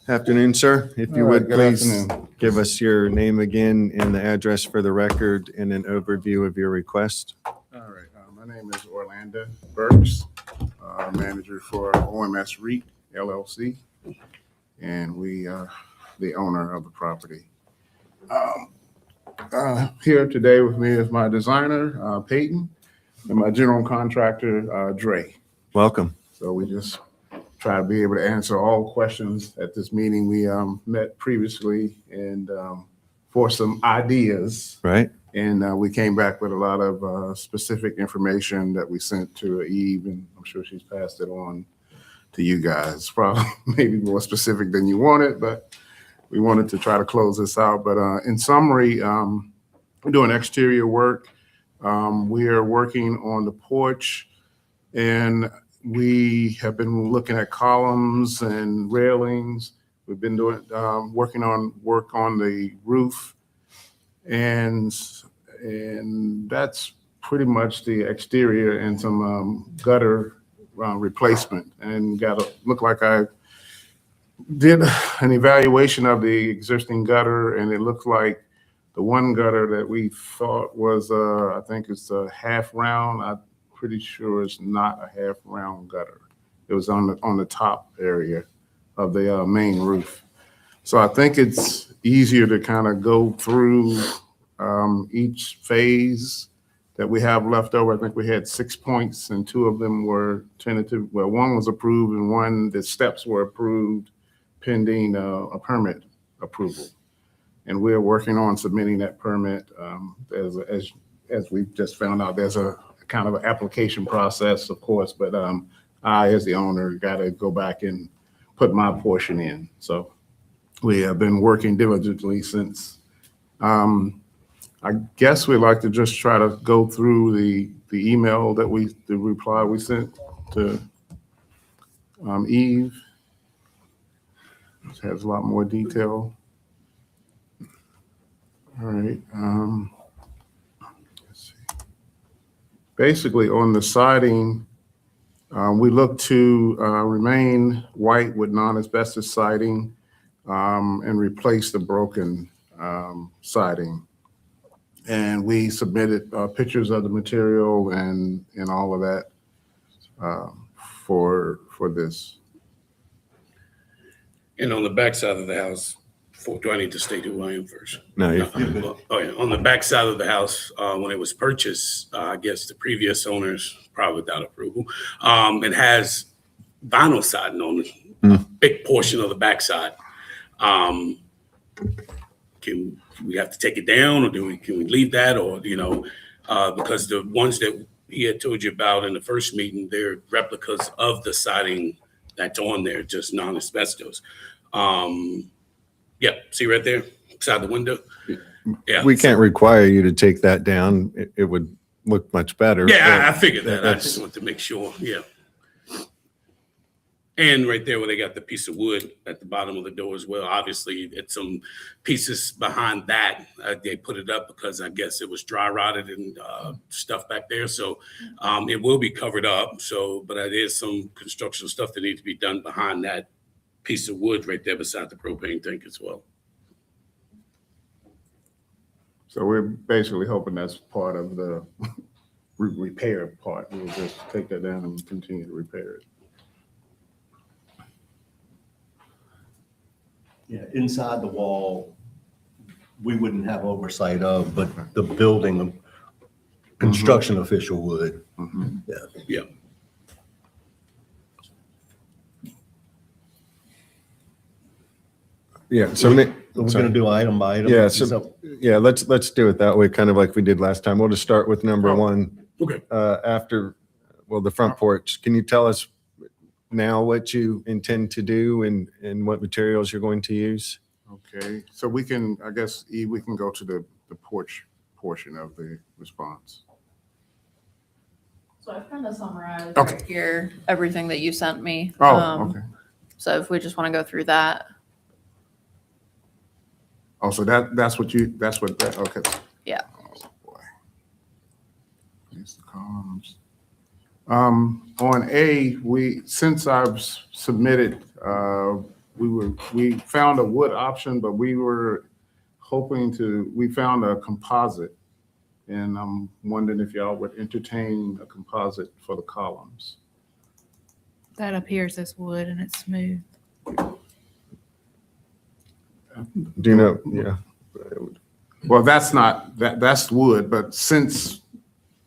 Afternoon, sir. If you All right, would good please afternoon. give us your name again and the address for the record and an overview of your request. All right, my name is Orlando Burks, manager for OMS REIT LLC, and we are the owner of the property. Here today with me is my designer, Peyton, and my general contractor, Dre. Welcome. So we just try to be able to answer all questions at this meeting. We met previously and for some ideas. Right? And we came back with a lot of specific information that we sent to Eve, and I'm sure she's passed it on to you guys. Probably maybe more specific than you wanted, but we wanted to try to close this out. But in summary, we're doing exterior work We are working on the porch, and we have been looking at columns and railings. We've been doing, working on the roof, and that's pretty much the exterior, and some gutter replacement. And look like I did an evaluation of the existing gutter, and it looked like the one gutter that we thought was, I think it's a half round. I'm pretty sure it's not a half round gutter. It was on the top area of the main roof. So I think it's easier to kind of go through each phase that we have left over. I think we had 6 points, and 2 of them were tentative. Well, 1 was approved, and the steps were approved pending a permit approval. And we're working on submitting that permit. As we've just found out, there's a kind of an application process, of course, but I, as the owner, got to go back and put my portion in. So we have been working diligently since. I guess we'd like to just try to go through the email the reply we sent to Eve. It has a lot more detail. All right. Let's see. Basically, on the siding, we look to remain white with non-asbestos siding and replace the broken siding. And we submitted pictures of the material and all of that for this. And on the backside of the house, do I need to state who I am first? No, you're Oh, yeah. On the backside of the house, when it was purchased, I guess the previous owners, probably without approval, it has vinyl siding on it, a big portion of the backside. Can we have to take it down, or can we leave that, or, because the ones that he had told you about in the first meeting, they're replicas of the siding that's on there, just non-asbestos. Yeah, see right there, beside the window? Yeah. We can't require you to take that down. It would look much better. Yeah, I figured that. I That's- just want to make sure, yeah. And right there where they got the piece of wood at the bottom of the door as well. Obviously, it's some pieces behind that. They put it up because I guess it was dry rotted and stuff back there. So it will be covered up. So, but there is some construction stuff that needs to be done behind that piece of wood right there beside the propane tank as well. So we're basically hoping that's part of the repair part. We'll just take that down and continue to repair it. Yeah, inside the wall, we wouldn't have oversight of, but the building construction official would. Yeah. Yeah, so We're gonna do item by item. Yeah, so, yeah, let's do it that way, kind of like we did last time. We'll just start with number 1. Okay. After, the front porch. Can you tell us now what you intend to do and what materials you're going to use? Okay, so we can, I guess, Eve, we can go to the porch portion of the response. So I've kind of summarized Okay. right here everything that you sent me. Oh, okay. So if we just want to go through that. Oh, so okay. Yeah. Oh, boy. Here's the columns. On A, since I've submitted, we found a wood option, but we were we found a composite. And I'm wondering if y'all would entertain a composite for the columns. That appears as wood and it's smooth. Do you know? Yeah. Well, that's wood, but since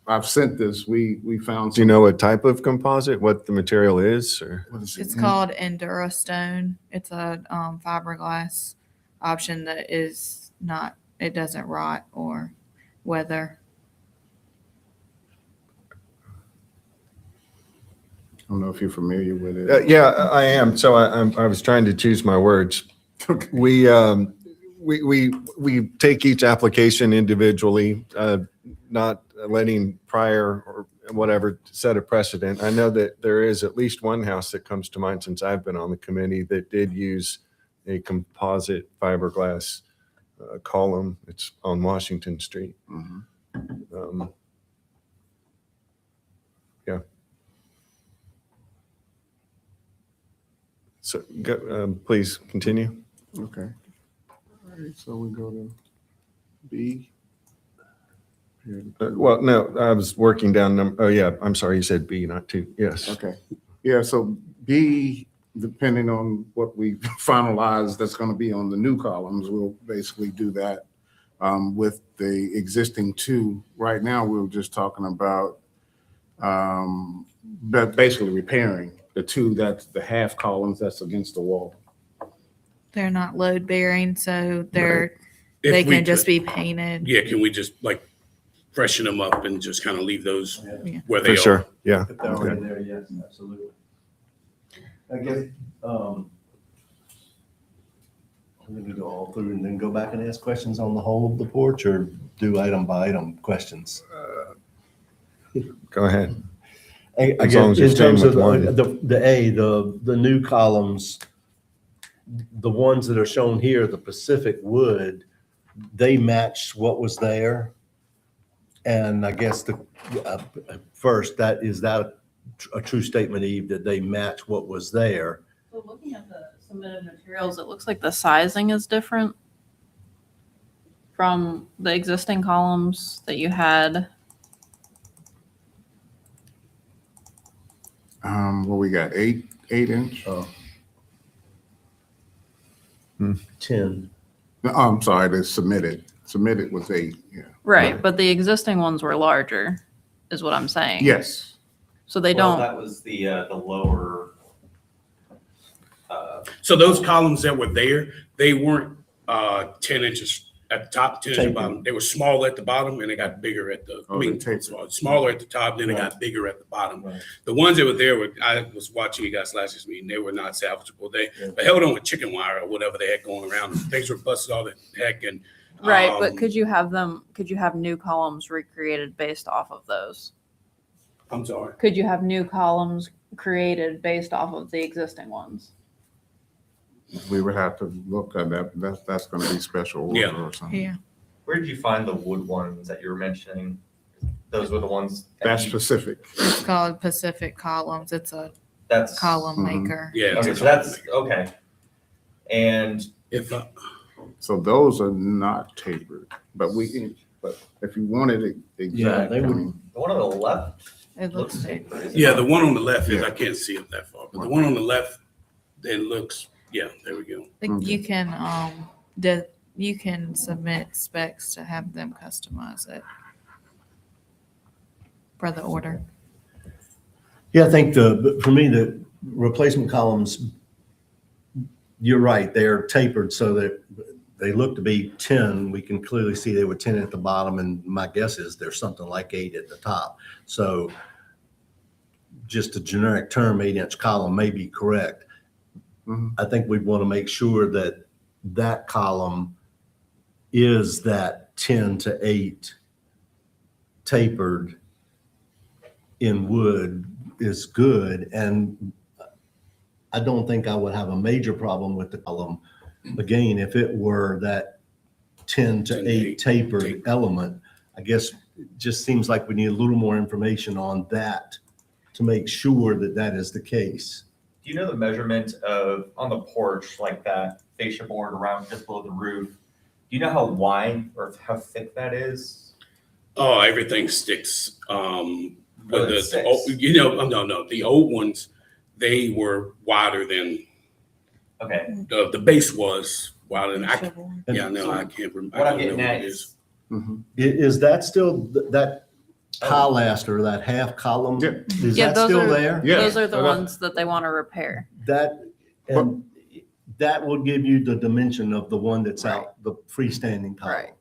I've sent this, we found. Do you know what type of composite, what the material is, or? What is it? It's called Endura Stone. It's a fiberglass option that is not, it doesn't rot or weather. I don't know if you're familiar with it. Yeah, I am. So I was trying to choose my words. Okay. We take each application individually, not letting prior or whatever set a precedent. I know that there is at least one house that comes to mind since I've been on the committee that did use a composite fiberglass column. It's on Washington Street. Mhm. Yeah. So please continue. Okay. All right, so we go to B. Well, no, I was working down. Oh, yeah. I'm sorry. You said B, not 2. Yes. Okay. Yeah, so B, depending on what we finalize, that's going to be on the new columns, we'll basically do that with the existing 2. Right now, we were just talking about but basically repairing the 2, that's the half columns that's against the wall. They're not load bearing, so If they we can just could- be painted. Yeah, can we just like freshen them up and just kind of leave those Yeah. where they For are? sure. Yeah. If they're already there, yes, absolutely. I guess, I'm gonna go all through and then go back and ask questions on the whole of the porch, or do item by item questions? Go ahead. I As long as you're guess in terms staying of with the new columns, the ones that are shown here, the Pacific wood, they matched what was there. And I guess first, is that a true statement, Eve, that they match what was there? So looking at the submitted materials, it looks like the sizing is different from the existing columns that you had. What we got, 8-inch? Oh. Hmm. 10. No, I'm sorry, they submitted. Submitted was 8, yeah. Right, but the existing ones were larger, is what I'm saying. Yes. So they Well, don't. that was the lower. So those columns that were there, they weren't 10 inches at the top, 10 inches at the bottom. They were small at the bottom and they got bigger at the, Oh, they tapered. smaller at the top, then it got bigger at the bottom. Right. The ones that were there were, I was watching you guys last year's meeting, they were not salvageable. They held on with chicken wire or whatever they had going around. Things were busted all the heck and. Right, but could you have new columns recreated based off of those? I'm sorry. Could you have new columns created based off of the existing ones? We would have to look at that. That's going to be special order Yeah. or something. Yeah. Where did you find the wood ones that you were mentioning? Those were the ones. That's specific. It's called Pacific Columns. It's a That's column Mhm. maker. Yeah. Okay, so that's okay. And If, So those are not tapered, but if you wanted it exact, they I would- mean, the one on the left It looks looks tapered. is it yeah, not? the one on the left is, Yeah. I can't see it that far, but the one on the left, it looks, yeah, there we go. Like you can you can submit specs to have them customize it for the order. Yeah, I think for me, the replacement columns, you're right, they're tapered so that they look to be 10. We can clearly see they were 10 at the bottom, and my guess is there's something like 8 at the top. So just a generic term, 8-inch column may be correct. Mhm. I think we'd want to make sure that that column is that 10 to 8 tapered in wood is good. And I don't think I would have a major problem with the column. Again, if it were that 10 to 8 tapered element, I guess it just seems like we need a little more information on that to make sure that that is the case. Do you know the measurement of on the porch, like that fascia board around just below the roof? Do you know how wide or how thick that is? Oh, everything sticks. With it the sticks. no, the old ones, they were wider than, Okay. the base was wider than, I And can't remember. What I I'm don't know getting what at it is, Is that still, that pilaster, that half column? Yeah. Is Yeah, that those still are- there? Yeah. Those are the ones that they want to repair. And that will give you the dimension of the one that's out, the freestanding column. Right.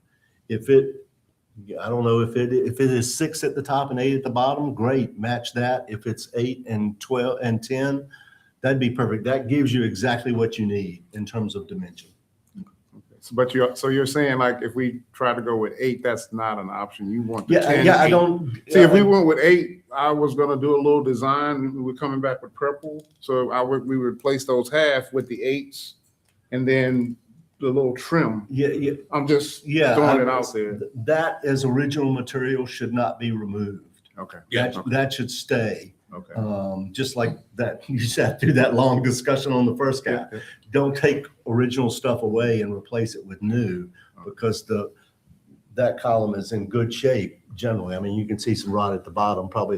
If it, I don't know, if it is 6 at the top and 8 at the bottom, great, match that. If it's 8 and 12 and 10, that'd be perfect. That gives you exactly what you need in terms of dimension. But you're saying like if we try to go with 8, that's not an option. You want the 10 Yeah, I feet. don't. See, if we went with 8, I was gonna do a little design. We were coming back with purple, so we would replace those half with the 8s, and then the little trim. Yeah. I'm just Yeah. throwing it out there. That as original material should not be removed. Okay. That should stay. Okay. Just like that, you sat through that long discussion on the first guy. Yeah. Don't take original stuff away and replace it with new, because that column is in good shape generally. I mean, you can see some rot at the bottom, probably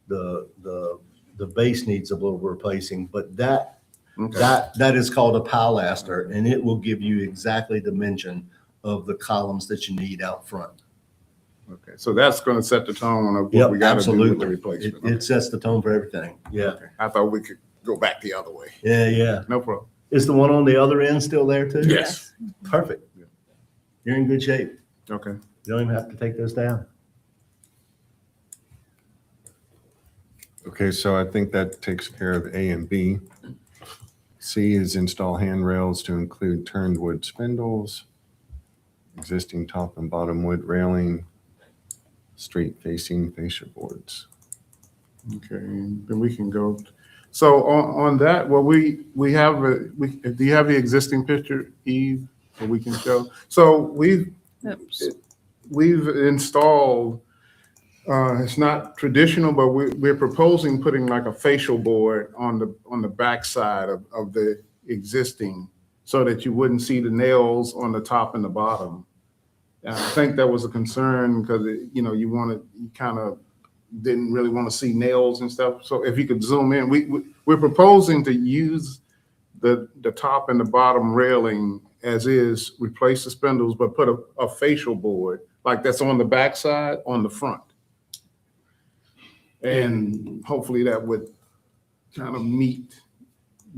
the base needs a little replacing, but that is called a pilaster, and it will give you exactly the dimension of the columns that you need out front. Okay, so that's gonna set the tone of Yep, what we gotta do with the absolutely. replacement. It sets the tone for everything. Yeah. Okay. I thought we could go back the other way. Yeah. No problem. Is the one on the other end still there too? Yes. Perfect. You're in good shape. Okay. You don't even have to take those down. Okay, so I think that takes care of A and B. C is install handrails to include turned wood spindles, existing top and bottom wood railing, street facing fascia boards. Okay, then we can go. So on that, well, do you have the existing picture, Eve, that we can show? So we've installed, it's not traditional, but we're proposing putting like a facial board on the backside of the existing, so that you wouldn't see the nails on the top and the bottom. And I think that was a concern because you kind of didn't really want to see nails and stuff. So if you could zoom in, we're proposing to use the top and the bottom railing as is, replace the spindles, but put a facial board like that's on the backside on the front. And hopefully that would kind of meet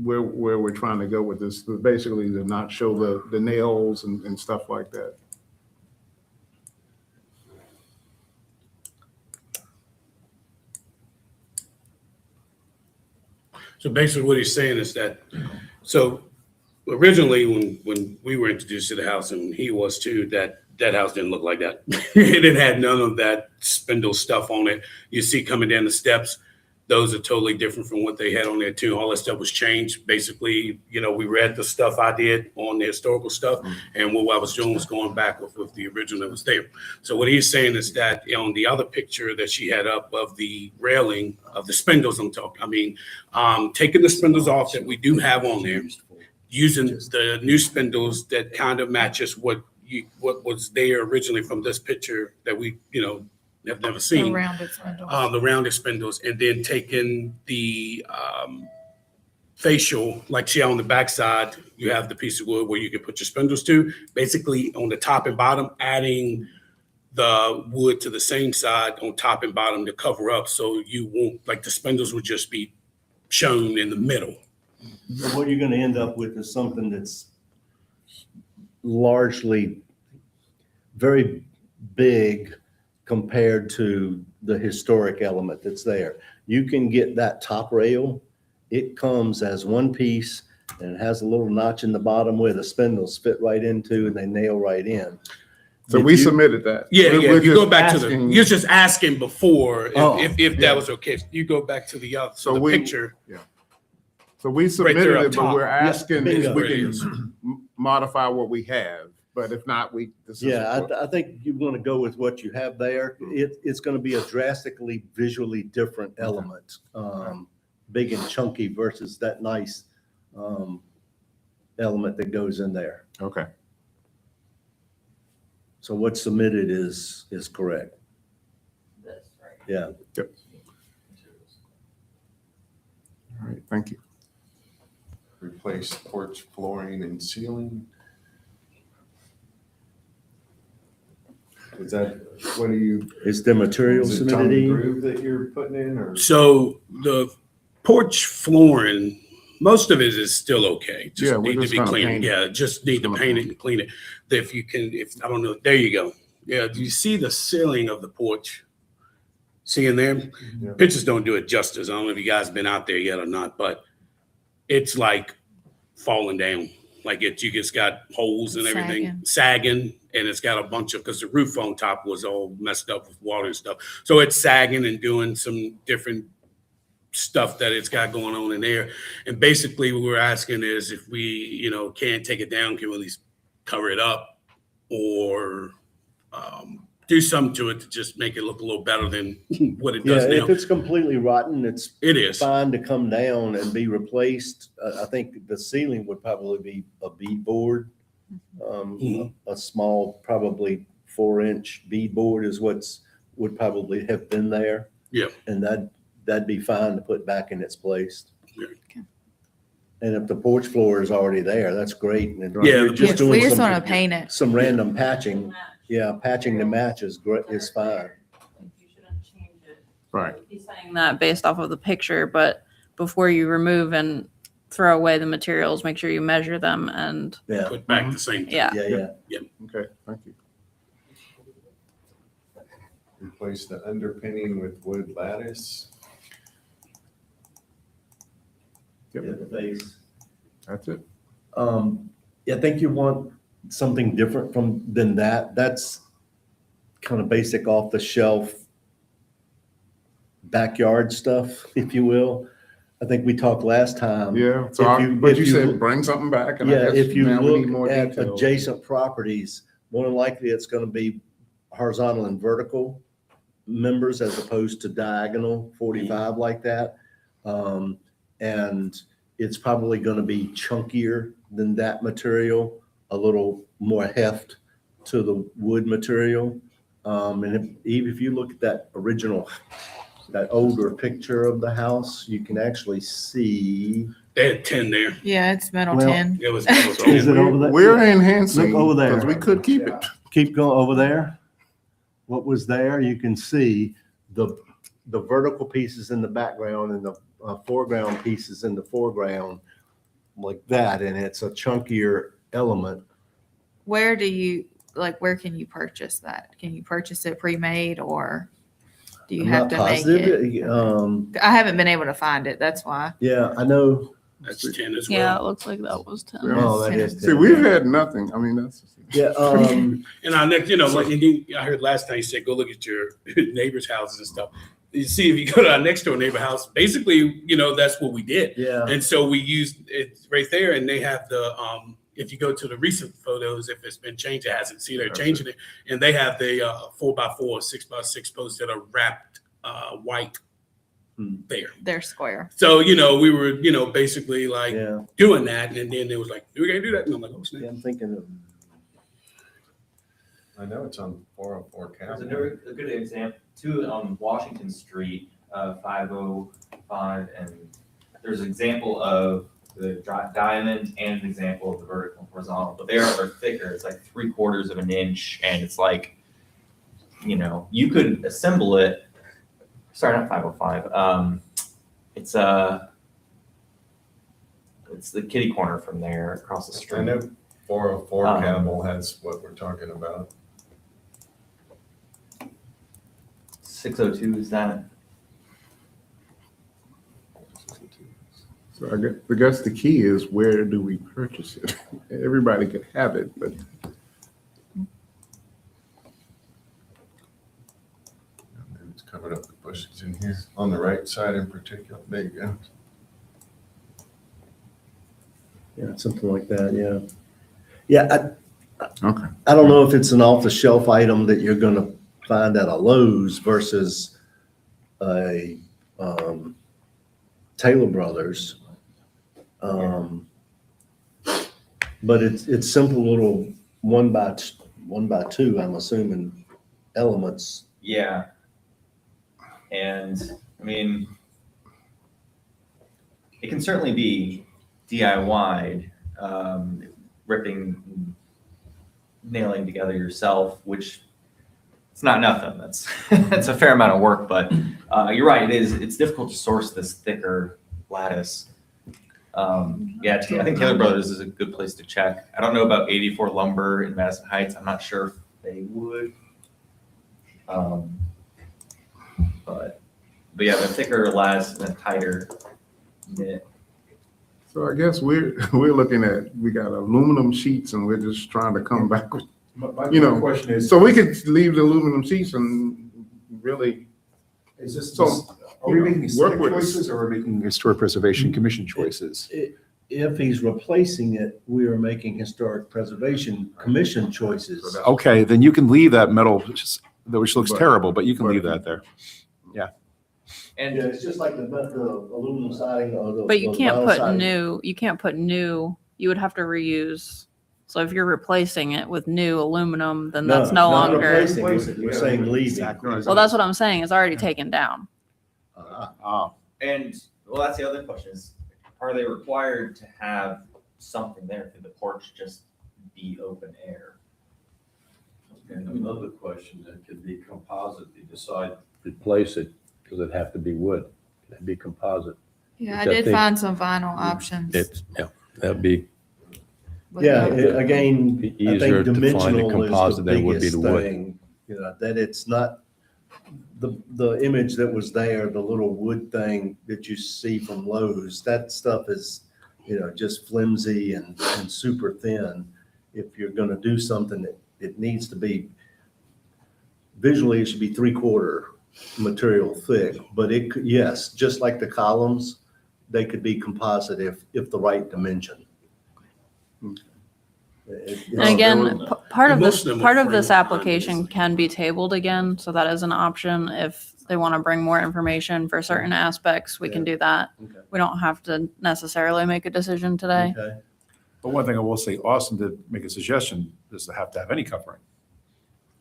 where we're trying to go with this, basically to not show the nails and stuff like that. So basically what he's saying is that, so originally when we were introduced to the house, and he was too, that house didn't look like that. It had none of that spindle stuff on it. You see coming down the steps, those are totally different from what they had on there too. All that stuff was changed. Basically, we read the stuff I did on the historical stuff, and what I was doing was going back with the original that was there. So what he's saying is that on the other picture that she had up of the railing of the spindles, taking the spindles off that we do have on there, using the new spindles that kind of matches what was there originally from this picture that we, have never seen. The rounded spindles. The rounded spindles, and then taking the facial, like see on the backside, you have the piece of wood where you can put your spindles to. Basically, on the top and bottom, adding the wood to the same side on top and bottom to cover up, so you won't, like the spindles would just be shown in the middle. What you're going to end up with is something that's largely very big compared to the historic element that's there. You can get that top rail. It comes as one piece, and it has a little notch in the bottom where the spindles fit right into and they nail right in. So we submitted that. Yeah, We're you go just back asking- you're just asking before if yeah. that was okay. You go back to the other, So the we- picture. So we there submitted up it, but top. we're asking if bingo. we can modify what we have. But if not, I think you want to go with what you have there. It's going to be a drastically visually different element, big and chunky versus that nice element that goes in there. Okay. So what's submitted is correct. That's right. Yeah. Yep. All right, thank you. Replace porch flooring and ceiling. Is that, what are you? Is the material Is it tongue submitted? and Eve? groove that you're putting in, or? So the porch flooring, most of it is still okay. Yeah, we're Need to just be gonna cleaned. paint it. Yeah, just need to paint it and clean it. If you can, I don't know, there you go. Yeah, do you see the ceiling of the porch? See in there? Yeah. Pictures don't do it justice. I don't know if you guys been out there yet or not, but it's like falling down. Like you just got holes and everything sagging, and it's got a bunch of, because the roof on top was all messed up with water and stuff. So it's sagging and doing some different stuff that it's got going on in there. And basically what we're asking is if we, can't take it down, can we at least cover it up or do something to it to just make it look a little better than what it does now. If it's completely rotten, It is. fine to come down and be replaced. I think the ceiling would probably be a beadboard. A small, probably 4-inch beadboard is would probably have been there. Yeah. And that'd be fine to put back in its place. Yeah. Okay. And if the porch floor is already there, that's great. And Yeah, you're the just We doing just some, want to paint it. some random patching. Yeah, patching the match is great, is fine. You shouldn't change it. Right. He's saying that based off of the picture, but before you remove and throw away the materials, make sure you measure them and Yeah, Put back the same thing. yeah. yeah. Okay, thank you. Replace the underpinning with wood lattice. Yep, Yeah, the base. that's it. I think you want something different than that. That's kind of basic off the shelf backyard stuff, if you will. I think we talked last time. Yeah, so If you said bring something back. And I Yeah, guess if you now we need more look at details. adjacent properties, more than likely it's going to be horizontal and vertical members as opposed to diagonal 45 like that. And it's probably going to be chunkier than that material, a little more heft to the wood material. And even if you look at that older picture of the house, you can actually see. They had 10 there. Yeah, it's metal Well, tin. It was Is it over there? We're enhancing. Look over there. Because we could keep it. Keep going over there. What was there, you can see the vertical pieces in the background and the foreground pieces in the foreground like that. And it's a chunkier element. Where can you purchase that? Can you purchase it pre-made or do you I'm have not to make it? positive. I haven't been able to find it. That's why. Yeah, I know. That's 10 as Yeah, it well. looks like that was 10. Oh, that is. See, we've had nothing. I mean, that's. Yeah, And our next, I heard last time you said, go look at your neighbors' houses and stuff. You see, if you go to our next door neighbor house, basically, that's what we did. yeah. And so we used it right there, and they have the if you go to the recent photos, if it's been changed, it hasn't. See, they're changing it, and they have the 4x4, 6x6 posts that are wrapped white there. They're square. So we were basically like Yeah. doing that, and then it was like, we're gonna do that, and I'm like, oh snap. Yeah, I'm thinking of. I know it's on 404 There's Capitol. a good example too on Washington Street, 505, and there's an example of the diamond and an example of the vertical and horizontal, but they're thicker. It's like 3/4 of an inch, and it's like, you could assemble it. Sorry, not 505. It's the kitty corner from there across the street. I know 404 Um, Capitol has what we're talking about. 602 is that? So I guess the key is where do we purchase it? Everybody could have it, but It's covered up with bushes in here, on the right side in particular. There you go. Yeah, something like that, yeah. Yeah, okay. I don't know if it's an off-the-shelf item that you're gonna find at a Lowe's versus a Taylor Brothers. But it's simple little 1x2, I'm assuming, elements. Yeah. And I mean, it can certainly be DIY'd, ripping, nailing together yourself, which it's not nothing. That's that's a fair amount of work, but you're right. It's difficult to source this thicker lattice. I think Taylor Brothers is a good place to check. I don't know about 84 Lumber in Madison Heights. I'm not sure if they would. But yeah, the thicker lattice and the tighter knit So I guess we're looking at, we got aluminum sheets and we're just trying to come back with, you know, question is, so we could leave the aluminum sheets and really, is this, So, are we you know, making work aesthetic with us. choices or are we making historic preservation commission choices? If he's replacing it, we are making historic preservation commission choices. Okay, then you can leave that metal, which looks But- terrible, but you can but leave if- that there. And Yeah, it's just like the aluminum siding or the. But you the can't vinyl put siding. new, you can't put new, you would have to reuse. So if you're replacing it with new aluminum, then that's no not longer. replacing, we're saying leaving. Well, that's what I'm saying. It's already taken down. Oh, And well, that's the other question is, are they required to have something there? Could the porch just be open air? And another question, that could be composite, they decide to replace it, does it have to be wood? Can it be composite? Yeah, I Which I did think- find some vinyl options. Yeah, that'd be with Yeah, the- again, Be I easier think to find a dimensional is composite the than would be biggest the wood. thing. You know, that it's not, the image that was there, the little wood thing that you see from Lowe's, that stuff is, you know, just flimsy and super thin. If you're gonna do something, it needs to be, visually, it should be 3/4 material thick, but it could, yes, just like the columns, they could be composite if the right dimension. And again, were- part of most this, of them were part of this framed application behind can be tabled again. So that is an option. If they want to bring more information for certain aspects, we can do that. Okay. We don't have to necessarily make a decision today. Okay. but one thing I will say, Austin did make a suggestion, does it have to have any covering?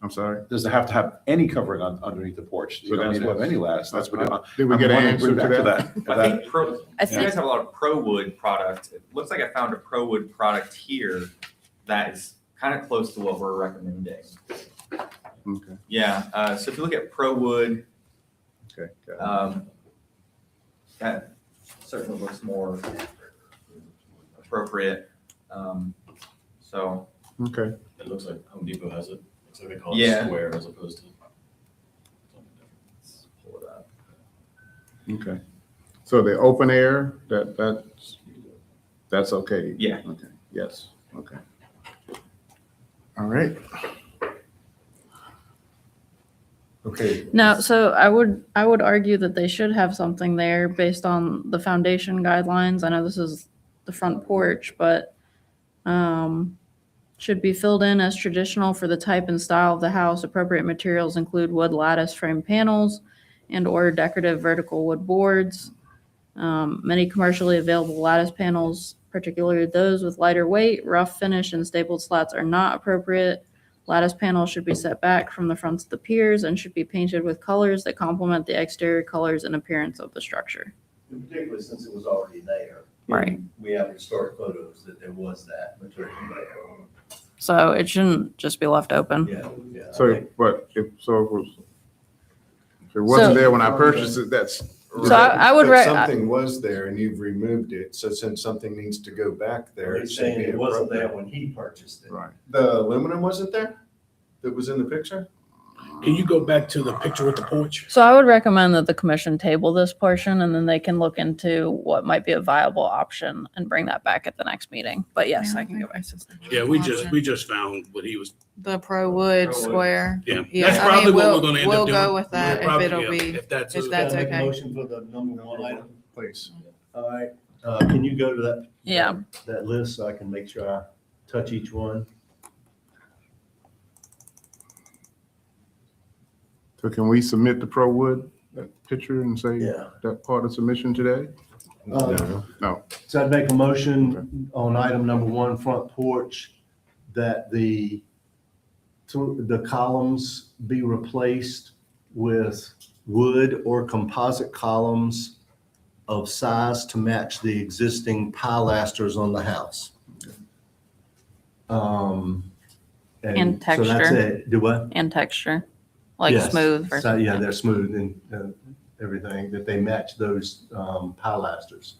I'm sorry. Does it have to have any covering underneath the porch? You So don't that's need to have what- any lattice, that's what. Did we I'm get an wondering, answer back to that? If I that- think pro, I you guys think, have a lot of pro wood product. It looks like I found a pro wood product here that is kind of close to what we're recommending. Okay. Yeah, so if you look at pro wood, Okay. got it. that certainly looks more appropriate. So, Okay. It looks like Home Depot has it. Looks like they call Yeah. it square as opposed to. let's pull it up. Okay. So the open air, that's okay? Yeah. Okay, yes, okay. All right. Okay. no, so I would argue that they should have something there based on the foundation guidelines. I know this is the front porch, but should be filled in as traditional for the type and style of the house. Appropriate materials include wood lattice frame panels and or decorative vertical wood boards. Many commercially available lattice panels, particularly those with lighter weight, rough finish, and stapled slats are not appropriate. Lattice panels should be set back from the fronts of the piers and should be painted with colors that complement the exterior colors and appearance of the structure. Particularly since it was already there. Right. And we have historic photos that there was that material there. So it shouldn't just be left open. Yeah, yeah. I So, think- but if it wasn't there when I purchased it, that's. So I would But re- something was there and you've removed it, so since something needs to go back there. it He's should saying be it wasn't there appropriate. when he purchased it. Right. The aluminum wasn't there? That was in the picture? Can you go back to the picture with the porch? So I would recommend that the commission table this portion and then they can look into what might be a viable option and bring that back at the next meeting. But yes, I can go back. Yeah, we just found what he was, The pro wood Pro wood. square. yeah. Yeah, That's I mean, probably what we'll- we're gonna end we'll up doing. go with that if Probably, it'll yeah, be- If that's, if that's Can I make a okay. motion for the number one item? Please. All right, can you go to that? Yeah. That list so I can make sure I touch each one? So can we submit the Pro Wood, that picture and say Yeah. that part of submission today? No. So I'd make a motion on item number one, front porch, that the columns be replaced with wood or composite columns of size to match the existing pilasters on the house. And So that's texture. it. Do what? And texture, like Yes. smooth So, versus. yeah, they're smooth and everything, that they match those pilasters.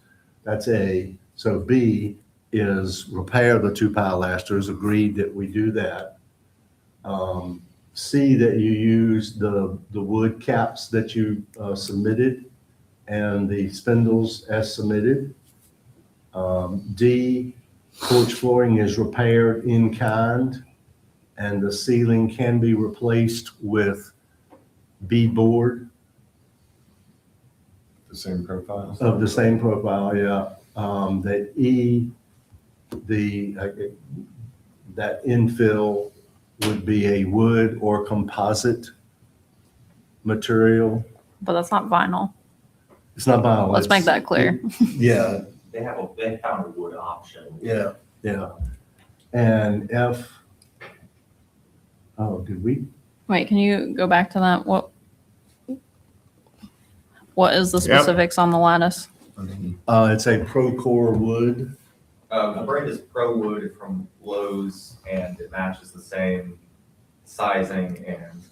That's A. So B is repair the two pilasters, agreed that we do that. C, that you use the wood caps that you submitted and the spindles as submitted. D, porch flooring is repaired in kind, and the ceiling can be replaced with beadboard The same profile. of the same profile, yeah. That E, that infill would be a wood or composite material. But that's not vinyl. It's not vinyl. Let's make it's- that clear. Yeah, They found a wood option. yeah, yeah. And F, oh, did we? Wait, can you go back to that? What is the Yep. specifics on the lattice? It's a Procore wood. The brand is Pro Wood from Lowe's, and it matches the same sizing and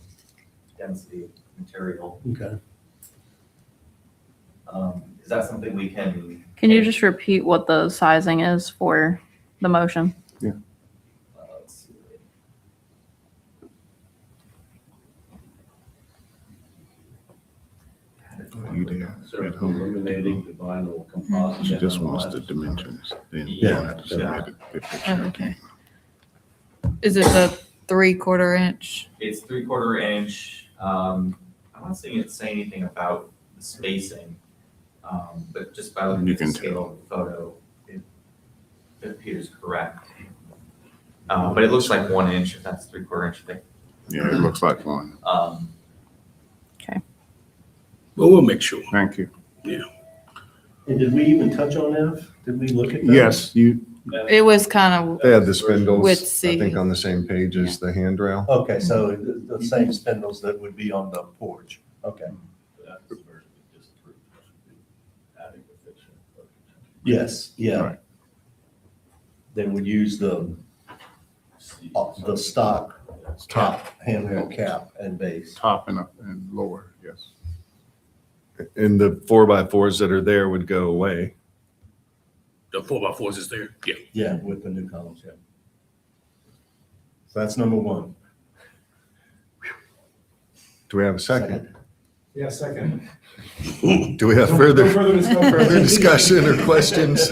density material. Okay. Is that something we can? Can you just repeat what the sizing is for the motion? Let's see. You there So at home? eliminating the vinyl composite. She just wants the dimensions. Then you Yeah. don't have to submit the picture. Oh, okay. Is it the 3/4 inch? It's 3/4 inch. I'm not seeing it say anything about the spacing, but just by looking You at the can scale of the photo, it appears correct. But it looks like 1 inch if that's 3/4 inch thick. Yeah, it looks like one. But we'll make sure. Thank you. And did we even touch on F? Did we look at that? Yes, you, It was kind of, They had the spindles, With I C. think, on the same page as the handrail. Okay, so the same spindles that would be on the porch. Okay. That's the version we disapproved. Adequate fixture. Yes, yeah. Right. They would use the stock cap, handheld cap and base. top and up and lower, yes. And the 4x4s that are there would go away. The 4x4s is there. Yeah. Yeah, with the new columns, yeah. So that's number one. Do we have a second? Yeah, second. Do we have further further discussion or questions?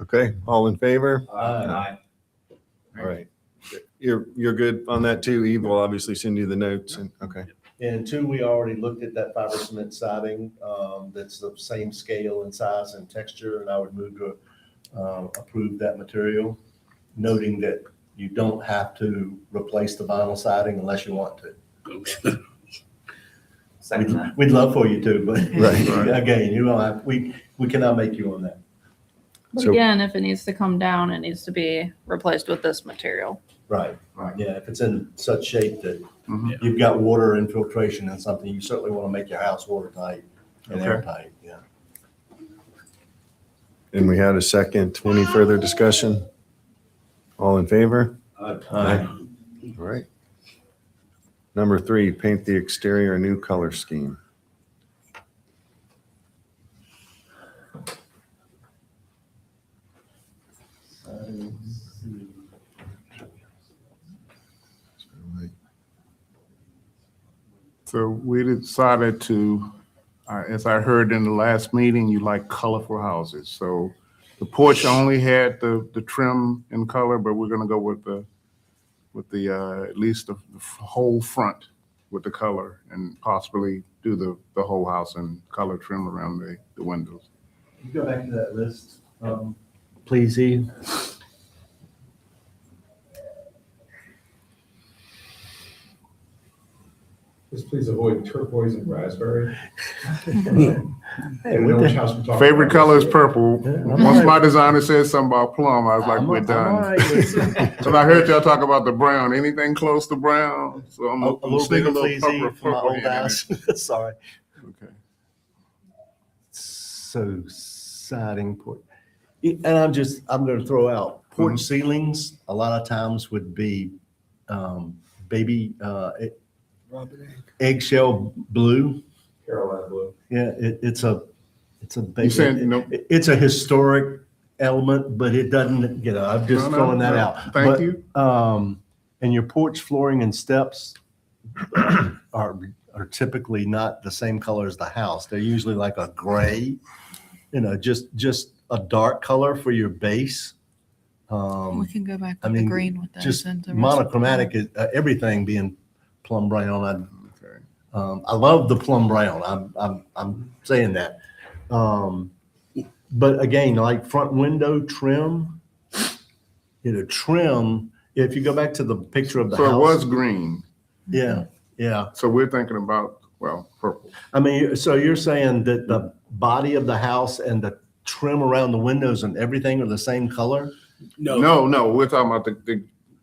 Okay, all in favor? Aye. All right. You're good on that too, Eve? We'll obviously send you the notes and, okay. And two, we already looked at that fiber cement siding, that's the same scale and size and texture, and I would move to approve that material, noting that you don't have to replace the vinyl siding unless you want to. Second that. We'd love for you to, but Right. again, you don't have, we cannot make you on that. But So- again, if it needs to come down, it needs to be replaced with this material. Right, right. Yeah, if it's in such shape that Mhm. you've got water infiltration and something, you certainly want to make your house watertight and Okay. airtight, yeah. And we had a second. Any further discussion? All in favor? All right. Number 3, paint the exterior a new color scheme. So we decided to, as I heard in the last meeting, you like colorful houses. So the porch only had the trim in color, but we're gonna go with the at least the whole front with the color and possibly do the whole house in color trim around the windows. Can you go back to that list, please, Eve? Just please avoid turquoise and raspberry. Hey, what the- house we're talking Favorite about. color is purple. Yeah, I'm Once all my right. designer said something about plum, I was like, I'm we're all done. right with- So I heard y'all talk about the brown. Anything close to brown? So I'm A gonna little sneak bigger, please, Eve, for my purple old in it. eyes. Sorry. Okay. So siding porch, and I'm gonna throw out porch ceilings, a lot of times would be, baby, eggshell blue. Carolina blue. Yeah, it's a You said, no, it's a historic element, but it doesn't, I'm just No, throwing that no. out. Thank But, you. And your porch flooring and steps are typically not the same color as the house. They're usually like a gray. just a dark color for your base. We can go back I with the mean, green with those. just and the rest of the color. monochromatic, everything being plum brown. I love the plum brown. I'm saying that. But again, like front window trim, trim, if you go back to the picture of the So it was house. green. Yeah, yeah. So we're thinking about, well, purple. I mean, so you're saying that the body of the house and the trim around the windows and everything are the same color? No, we're talking about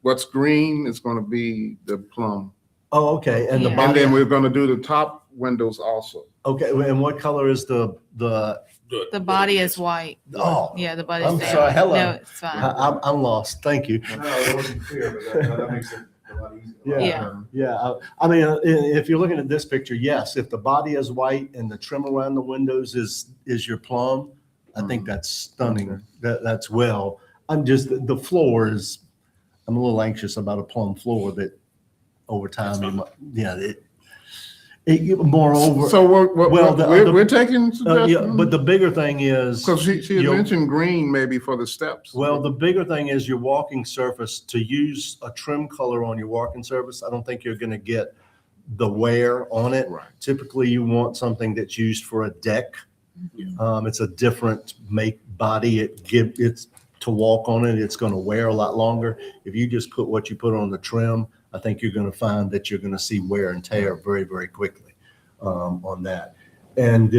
what's green is going to be the plum. Oh, okay. And the Yeah. And body, then we're going to do the top windows also. okay. And what color is the, The body is white. oh, Yeah, the body. I'm sorry, hello. No, it's fine. I'm lost. Thank you. No, it wasn't clear, but that makes it a lot easier. Yeah. Yeah. I mean, if you're looking at this picture, yes, if the body is white and the trim around the windows is your plum, I think that's stunning. That's well. The floor is, I'm a little anxious about a plum floor that over time, moreover. So we're taking yeah, suggestions. but the bigger thing is. Because she had you're- mentioned green maybe for the steps. Well, the bigger thing is your walking surface. To use a trim color on your walking surface, I don't think you're going to get the wear on it. Right. Typically, you want something that's used for a deck. It's a different make body. It's to walk on it. It's going to wear a lot longer. If you just put what you put on the trim, I think you're going to find that you're going to see wear and tear very, very quickly on that. And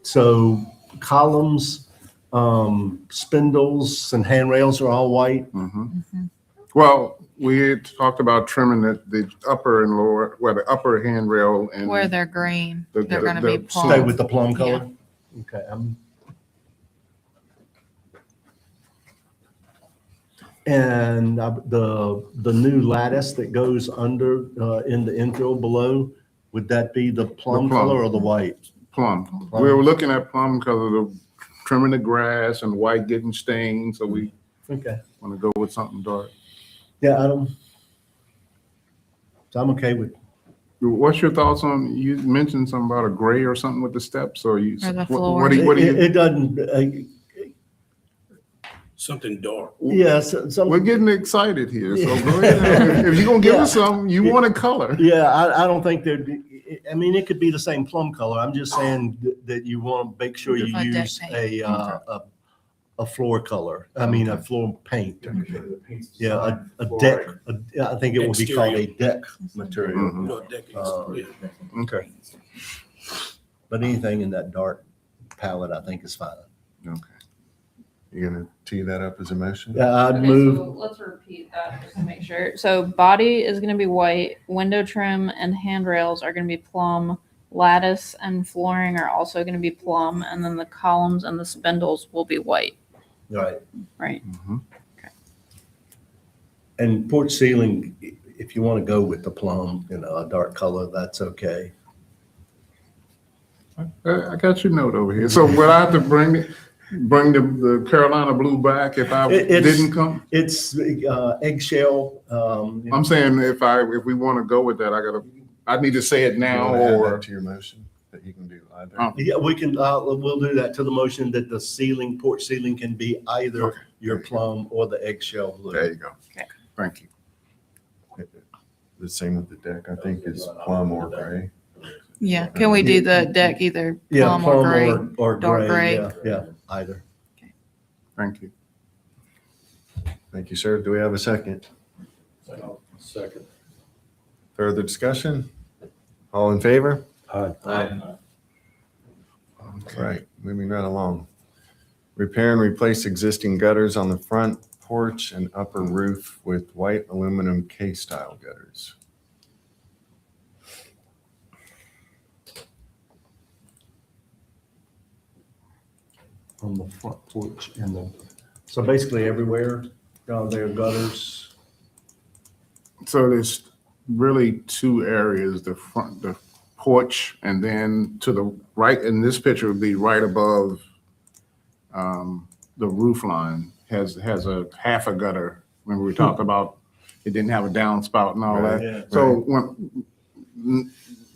so columns, spindles and handrails are all white? Well, we had talked about trimming the upper and lower, the upper handrail and. Where they're green, The- they're the- going to the be stay Stay plum. with the plum color? Okay. And the new lattice that goes under in the infill below, would that be the plum plum. color or the white? Plum. We were looking at plum because of the trimming the grass and white getting stained, so we Okay. want to go with something dark. Yeah, so I'm okay with, What's your thoughts on, you mentioned something about a gray or something with the steps, or you? Or the what- floor. What do you? it doesn't, Something dark. yes, We're getting excited here, so go ahead. If you're gonna give us something, you want a color. yeah, I don't think there'd be, I mean, it could be the same plum color. I'm just saying that you want to make sure you A deck use paint. a floor color. I mean, a floor paint. Yeah, a deck, I think it will be called a deck material. Mhm. No, decades, yeah. Okay. But anything in that dark palette, I think is fine. Okay. You gonna tee that up as a motion? Yeah, I'd Okay, move, so let's repeat that just to make sure. So body is going to be white, window trim and handrails are going to be plum, lattice and flooring are also going to be plum, and then the columns and the spindles will be white, right. right? Mhm. And porch ceiling, if you want to go with the plum, a dark color, that's okay. I got your note over here. So would I have to bring the Carolina blue back if I didn't come? It's eggshell. I'm saying if we want to go with that, I need to say it You now wanna add or. that to your motion, that you can do either. Yeah, we can, we'll do that to the motion that the ceiling, porch ceiling can be either Okay. your plum or the eggshell blue. There you go. Okay. Thank you. The same with the deck, I think, is plum or gray. Yeah, can we do the deck either Yeah, plum or gray? or dark gray. Yeah, either. Thank you. Thank you, sir. Do we have a second? Second. Further discussion? All in favor? Aye. All right, moving right along. Repair and replace existing gutters on the front porch and upper roof with white aluminum K-style gutters. On the front porch so basically everywhere, there are gutters. So there's really two areas, the porch, and then to the right, in this picture would be right above the roof line, has a half a gutter. Remember we talked about it didn't have a downspout and all Right, that? yeah. So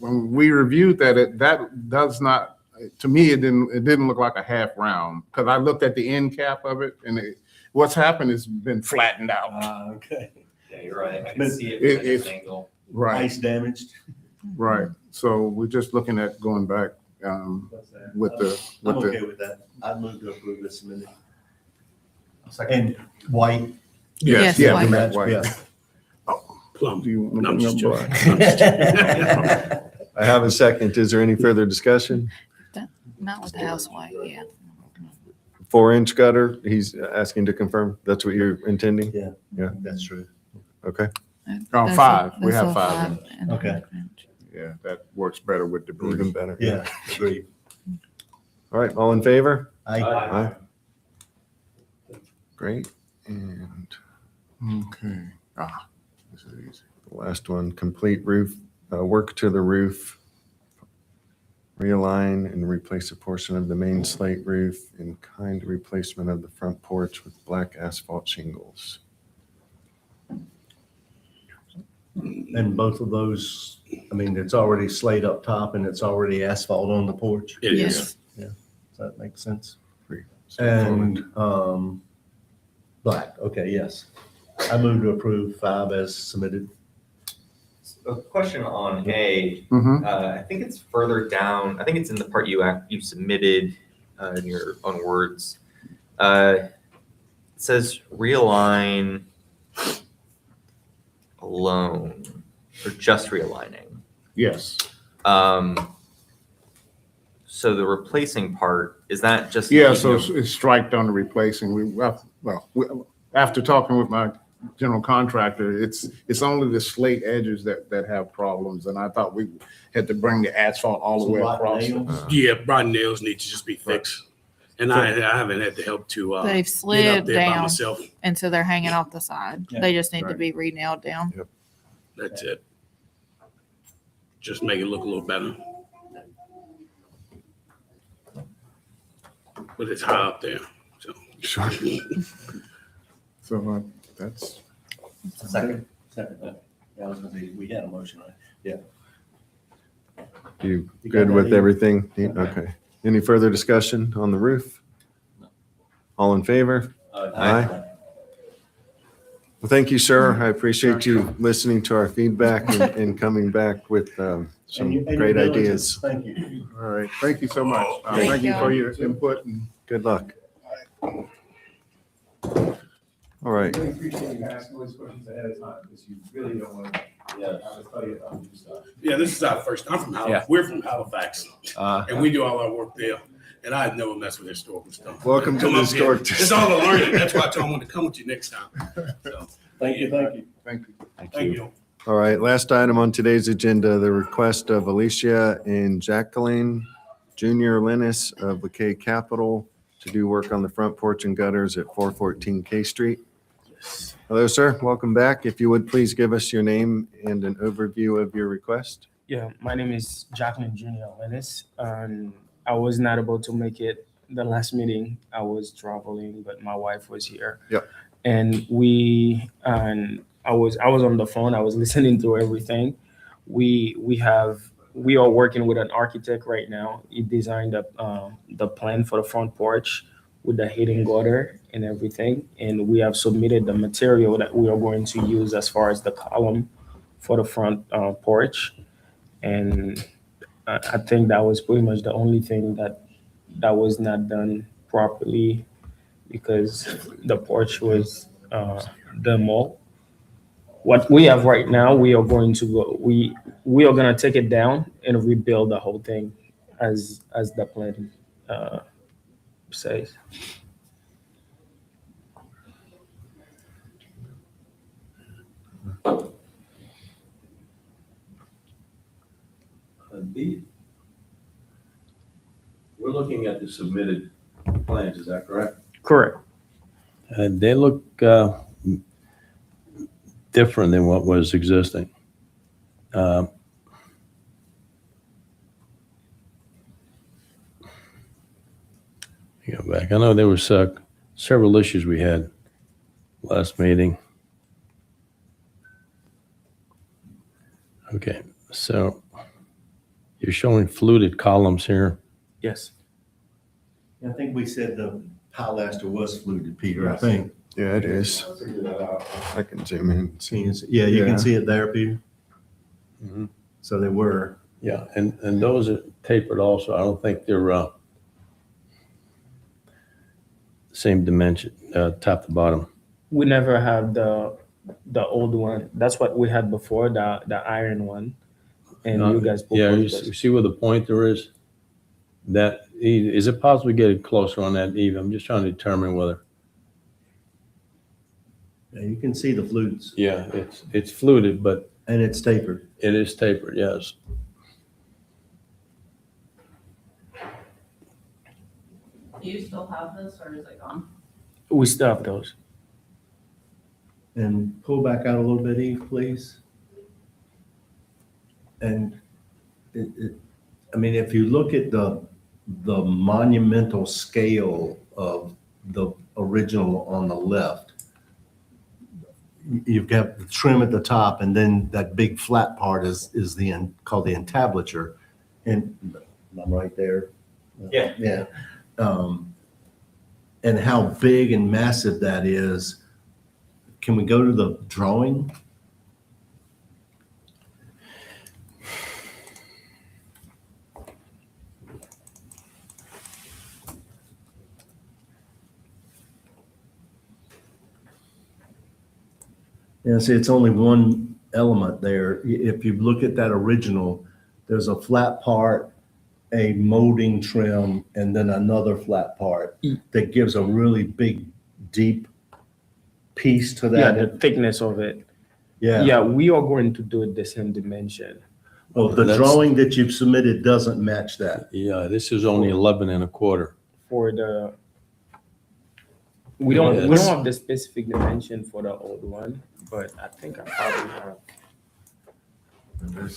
when we reviewed that, that does not to me, it didn't look like a half round, because I looked at the end cap of it, and what's happened is been flattened out. Okay. Yeah, you're right. I can It- see it it- from this it- angle. Right, Ice damaged. right. So we're just looking at going back with the, I'm with okay the, with that. I'd move to approve this submitted. And white. yes, Yes, yeah, white. we meant white. Yeah. Plum. Do you want No, I'm to just bring up joking. black? I have a second. Is there any further discussion? Not with the house white, yeah. 4-inch gutter, he's asking to confirm. That's what you're intending? Yeah. Yeah. That's true. Okay. That's five. a- We that's have a 5 and a Okay. half inch. Yeah, that works better with the Even bridge. better. Yeah, agreed. All right, all in favor? I, Great. And Okay. This is easy. the last one, complete roof, work to the roof. Realign and replace a portion of the main slate roof in kind replacement of the front porch with black asphalt shingles. and both of those, I mean, it's already slate up top and it's already asphalt on the porch. It is. Yes. Does that make sense? Pretty straightforward. And, black, okay, yes. I move to approve 5 as submitted. A question on A, Mhm. I think it's further down, I think it's in the part you submitted in your own words. It says realign alone, or just realigning. Yes. So the replacing part, is that just? Yeah, so it's striped on the replacing. After talking with my general contractor, it's only the slate edges that have problems, and I thought we had to bring the asphalt all the Some way rotten across. nails. Yeah, rotten nails need to just be fixed. And I haven't had the help to They've get up slid there by down, myself. and so they're hanging off the side. Yeah. They just need to Right. be re-nailed down. That's it. Just make it look a little better. But it's high up there, so. Sure. So that's, Second. Second. Yeah, I was gonna say, we had a motion, right? You You got good that, with Ian? everything? Okay. Any further discussion on the roof? All in favor? Aye. Well, thank you, sir. I appreciate you listening to our feedback and coming back with some And your great diligence. ideas. Thank you. all right. Thank you so much. Thank you for your input. And Good luck. All right. Really appreciate you asking those questions ahead of time, because you really don't want to have a study about new stuff. Yeah, this is our first, I'm from Halifax, we're from Halifax, and we do all our work there. And I never mess with historical stuff. Welcome to Come the up here. historic It's all a learning, that's why I told him to come with you next time. So, Thank you, thank you. thank you. thank you. All right, last item on today's agenda, the request of Alicia and Jacqueline Junior Lennis of LeKay Capital to do work on the front porch and gutters at 414 K Street. Hello, sir. Welcome back. If you would please give us your name and an overview of your request. Yeah, my name is Jacqueline Junior Lennis, and I was not able to make it the last meeting. I was traveling, but my wife was here. Yep. And I was on the phone. I was listening to everything. We are working with an architect right now. He designed the plan for the front porch with the heating gutter and everything. And we have submitted the material that we are going to use as far as the column for the front porch. And I think that was pretty much the only thing that was not done properly, because the porch was demoed. What we have right now, we are going to take it down and rebuild the whole thing as the plan says. B, we're looking at the submitted plans, is that correct? Correct. They look different than what was existing. Go back. I know there was several issues we had last meeting. Okay, so you're showing fluted columns here Yes. I think we said the pilaster was fluted, Peter, I think. Yeah, it is. I can zoom in. Yeah, you Yeah. can see it there, Peter. Mhm. So they were. Yeah, and those are tapered also. I don't think they're same dimension, top to bottom. We never have the old one. That's what we had before, the iron one. And you guys Yeah, proposed you this. see where the pointer is? Is it possible to get it closer on that, Eve? I'm just trying to determine whether. Yeah, you can see the flutes. Yeah, it's fluted, but And it's tapered. it is tapered, yes. Do you still have this or is it gone? We still have those. And pull back out a little bit, Eve, please. And I mean, if you look at the monumental scale of the original on the left, you've got the trim at the top, and then that big flat part is called the entablature. And I'm right there. Yeah. Yeah. And how big and massive that is. Can we go to the drawing? Yeah, see, it's only one element there. If you look at that original, there's a flat part, a molding trim, and then another flat part that gives a really big, deep piece to Yeah, that. the thickness of it. Yeah. Yeah, we are going to do it the same dimension. Oh, the That's- drawing that you've submitted doesn't match that. Yeah, this is only 11 and a quarter. For the, we Yeah, don't it's- have the specific dimension for the old one, but I think I probably have.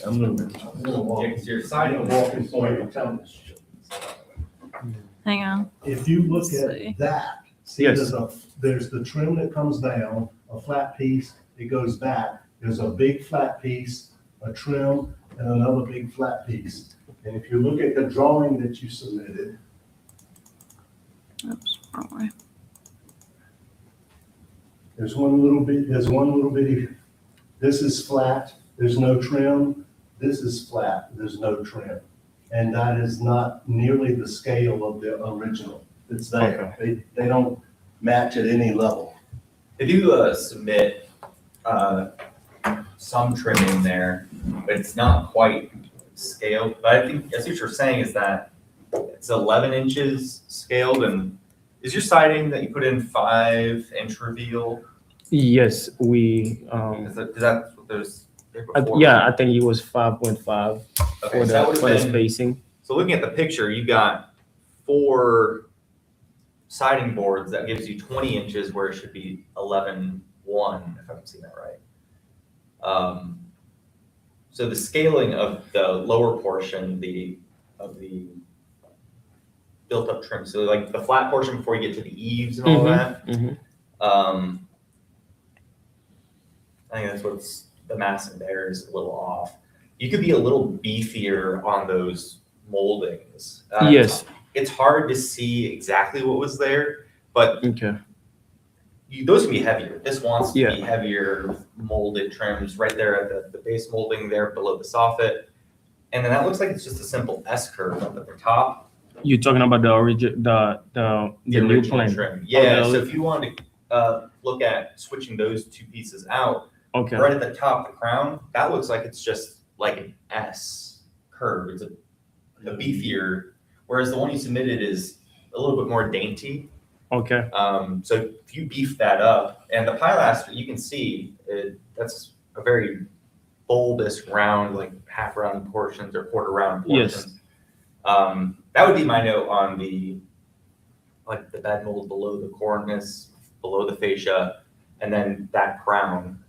I'm gonna walk. Yeah, 'cause your siding- Walking point. Hang on. If you look Let's at see. that, see, Yes. there's the trim that comes down, a flat piece, it goes back. There's a big flat piece, a trim, and another big flat piece. And if you look at the drawing that you submitted, Oops, wrong way. there's one little bitty, this is flat, there's no trim. This is flat, there's no trim. And that is not nearly the scale of the original. It's there. They don't match at any level. They do submit some trimming there, but it's not quite scaled. But I think, I see what you're saying is that it's 11 inches scaled, and is your siding that you put in 5-inch reveal? Yes, we, Is that what there's there before? yeah, I think it was 5.5 Okay, for so that the, would've for the been- spacing. So looking at the picture, you got 4 siding boards. That gives you 20 inches where it should be 11.1, if I'm seeing that right. So the scaling of the lower portion, of the built-up trim, so like the flat portion before you get to the eaves and all that. Mhm. I think that's what's the massing there is a little off. You could be a little beefier on those moldings. Yes. It's hard to see exactly what was there, but Okay. those can be heavier. This wants to Yeah. be heavier molded trims right there at the base molding there below the soffit. And then that looks like it's just a simple S curve up at the top. You're talking about the origin, the new original plan. trim. Yeah, Okay. so if you wanted to look at switching those two pieces out, Okay. right at the top, the crown, that looks like it's just like an S curve. It's a beefier, whereas the one you submitted is a little bit more dainty. Okay. So if you beef that up, and the pilaster, you can see that's a very bulbous round, like half round portions or quarter round portions. Yes. That would be my note on the bed mold below the cornice, below the fascia, and then that crown.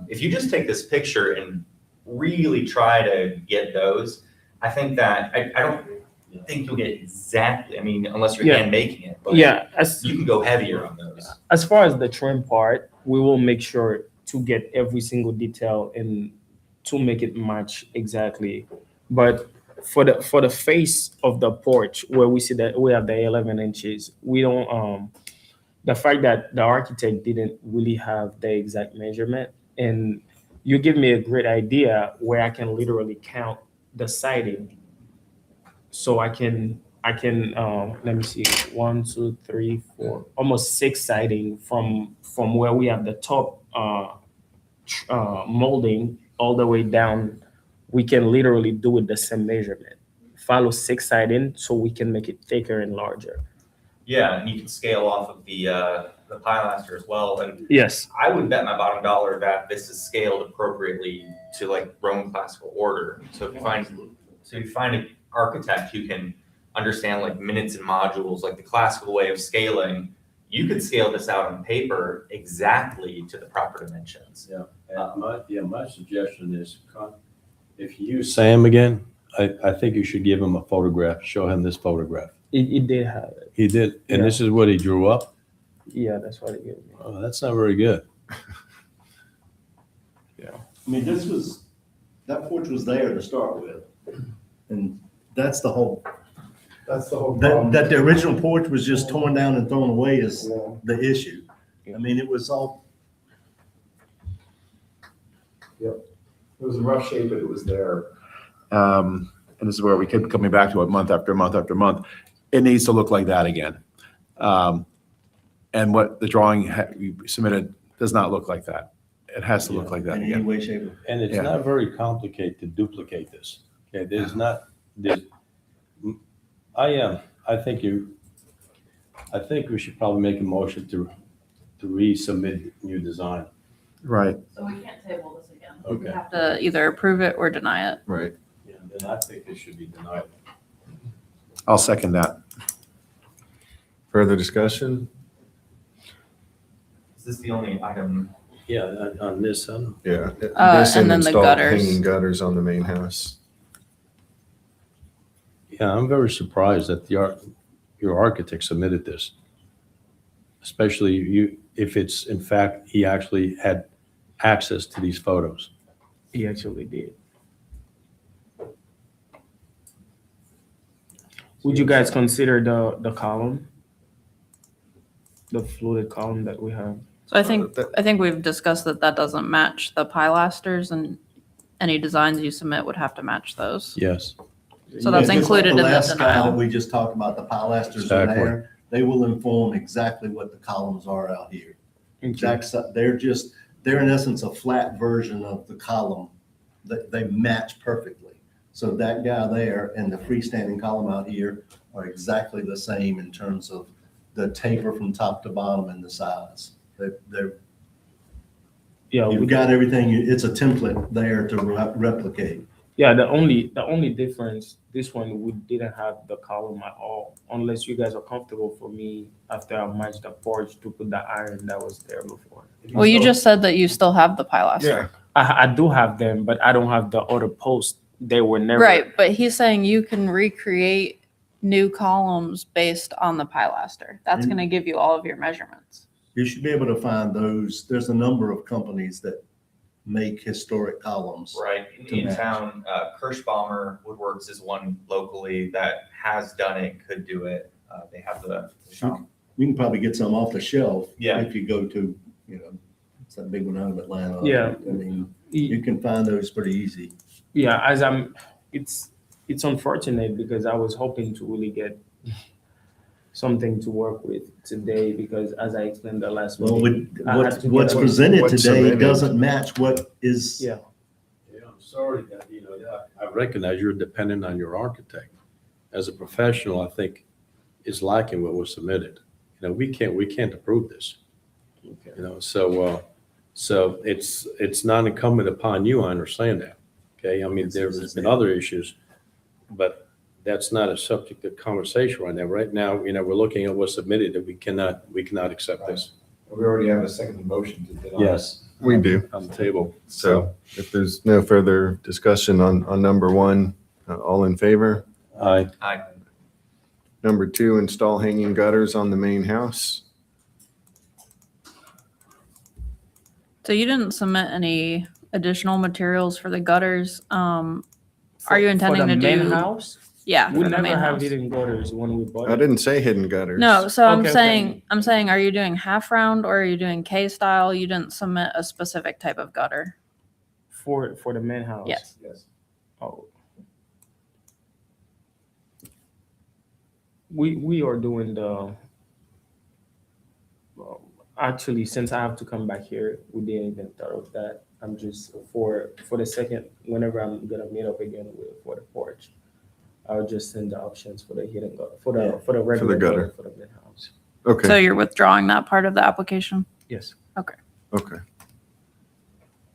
If you just take this picture and really try to get those, I think that I don't think you'll get exactly. I mean, unless you're Yeah. hand making it, but Yeah, you can go heavier on those. as far as the trim part, we will make sure to get every single detail and to make it match exactly. But for the face of the porch where we see that we have the 11 inches, we don't the fact that the architect didn't really have the exact measurement, and you give me a great idea where I can literally count the siding. So I can let me see, 1, 2, 3, 4, almost 6 siding from where we have the top molding all the way down. We can literally do it the same measurement. Follow 6 siding so we can make it thicker and larger. Yeah, and you can scale off of the pilaster as well. And Yes. I would bet my bottom dollar that this is scaled appropriately to like Roman classical order. So if you find an architect who can understand like minutes and modules, like the classical way of scaling, you could scale this out on paper exactly to the proper dimensions. Yeah, and my suggestion is, if you use Sam again, I think you should give him a photograph, show him this photograph. It did have it. He did, and Yeah. this is what he drew up? Yeah, that's what it gave me. Oh, that's not very good. I mean, that porch was there to start with. And that's the whole, that the original porch was just torn down and thrown away is the issue. I mean, it was all, It was in rough shape, but it was there. And this is where we kept coming back to it month after month after month. It needs to look like that again. And what the drawing we submitted does not look like that. It has to look like that in any again. way, shape, or And it's Yeah. not very complicated to duplicate this. Okay, I think we should probably make a motion to resubmit new design. Right, So we can't table this again. Okay. We have to either approve it or deny it. Right. Yeah, then I think it should be denied. I'll second that. Further discussion? Is this the only item? Yeah, on this, Yeah. And then the install gutters. Hanging gutters on the main house. yeah, I'm very surprised that your architect submitted this. Especially if it's, in fact, he actually had access to these photos. He actually did. Would you guys consider the column? The fluted column that we have? So I think we've discussed that doesn't match the pilasters, and any designs you submit would have to match those. Yes. So that's Just like included in the last guy that denial. we just talked about, the pilasters are Exactly. there. They will inform exactly what the columns are out here. They're in essence a flat version of the column that they match perfectly. So that guy there and the freestanding column out here are exactly the same in terms of the taper from top to bottom and the size. Yeah, You've got everything, it's a template there to replicate. Yeah, the only difference, this one, we didn't have the column at all, unless you guys are comfortable for me after I matched the porch to put the iron that was there before. Well, you just said that you still have the pilaster. Yeah. I do have them, but I don't have the other posts. They were never. Right, but he's saying you can recreate new columns based on the pilaster. That's gonna give you all of your measurements. You should be able to find those. There's a number of companies that make historic columns. Right, To in match. town, Kirschbaumer Woodworks is one locally that has done it, could do it. They have the shop. You can probably get some off the shelf. Yeah. If you go to, it's that big one out of Atlanta. Yeah. I mean, you can find those pretty easy. Yeah, it's unfortunate because I was hoping to really get something to work with today, because as I explained the last Well, meeting, I had to get what's a- presented what's today submitted. doesn't match what is. Yeah. Yeah, I'm sorry that, I recognize you're dependent on your architect. As a professional, I think is lacking what was submitted. We can't approve this. So it's not incumbent upon you, I understand that. Okay, I mean, there's been other issues, but that's not a subject of conversation right now. Right now, we're looking at what's submitted, and we cannot accept this. We already have a second motion to deny. Yes. We do. On the table. So if there's no further discussion on number one, all in favor? Aye. Number two, install hanging gutters on the main house. So you didn't submit any additional materials for the gutters. Are you intending for the to main do- house? Yeah, We for the never main have house. hidden gutters when we bought I it. didn't say hidden gutters. No, so Okay, okay. I'm saying, are you doing half round or are you doing K style? You didn't submit a specific type of gutter. For the main house. Yes. Yes. Oh. We are doing the. Actually, since I have to come back here, we didn't even thought of that. I'm just for the second. Whenever I'm gonna meet up again for the porch, I'll just send the options for the hidden gutter for the regular gutter. gutter for the main house. Okay. So you're withdrawing that part of the application? Yes. Okay.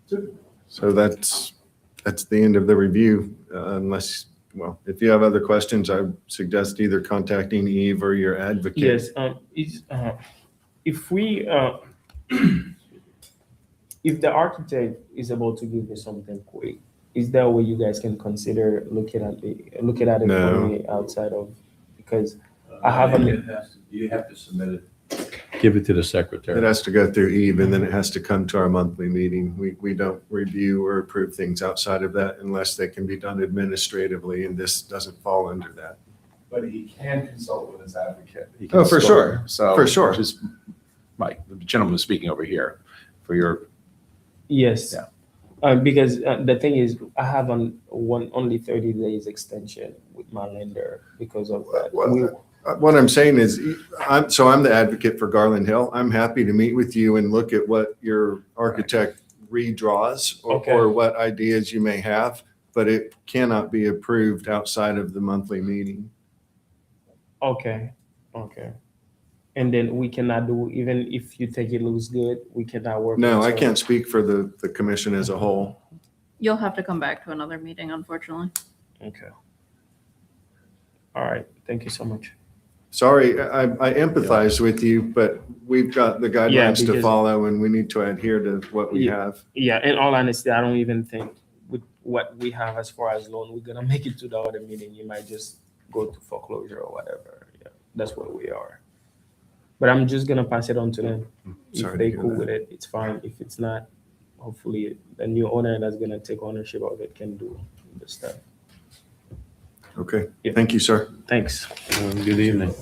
Super. So that's the end of the review, unless, well, if you have other questions, I suggest either contacting Eve or your advocate. Yes. If we if the architect is able to give me something quick, is there a way you guys can consider looking at it No. for me outside of, because I have You have to submit it. Give it to the It secretary. has to go through Eve and then it has to come to our monthly meeting. We don't review or approve things outside of that unless they can be done administratively, and this doesn't fall under that. But he can consult with his advocate. He Oh, can for still- sure. So. For sure. Just, Mike, the gentleman was speaking over here for your, yes. Yeah. Because the thing is, I have only 30 days extension with my lender because of that. Well, what I'm saying is, I'm the advocate for Garland Hill. I'm happy to meet with you and look at what your architect redraws Okay. or what ideas you may have, but it cannot be approved outside of the monthly meeting. Okay. And then we cannot do, even if you think it looks good, we cannot work. No, I whatsoever. can't speak for the commission as a whole. You'll have to come back to another meeting, unfortunately. Okay. All right. Thank you so much. Sorry, I empathize with you, but we've got the guidelines to because- follow and we need to adhere to what we have. Yeah. In all honesty, I don't even think with what we have as far as loan, we're gonna make it to the other meeting. You might just go to foreclosure or whatever. Yeah, that's where we are. But I'm just gonna pass it on to them. Sorry If to they hear cool that. with it, it's fine. If it's not, hopefully the new owner that's gonna take ownership of it can do the stuff. Okay, Yeah. thank you, sir. Thanks. Good evening.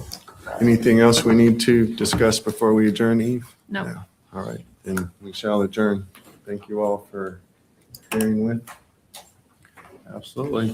Anything else we need to discuss before we adjourn, Eve? No. All right, then we shall adjourn. Thank you all for bearing with. absolutely.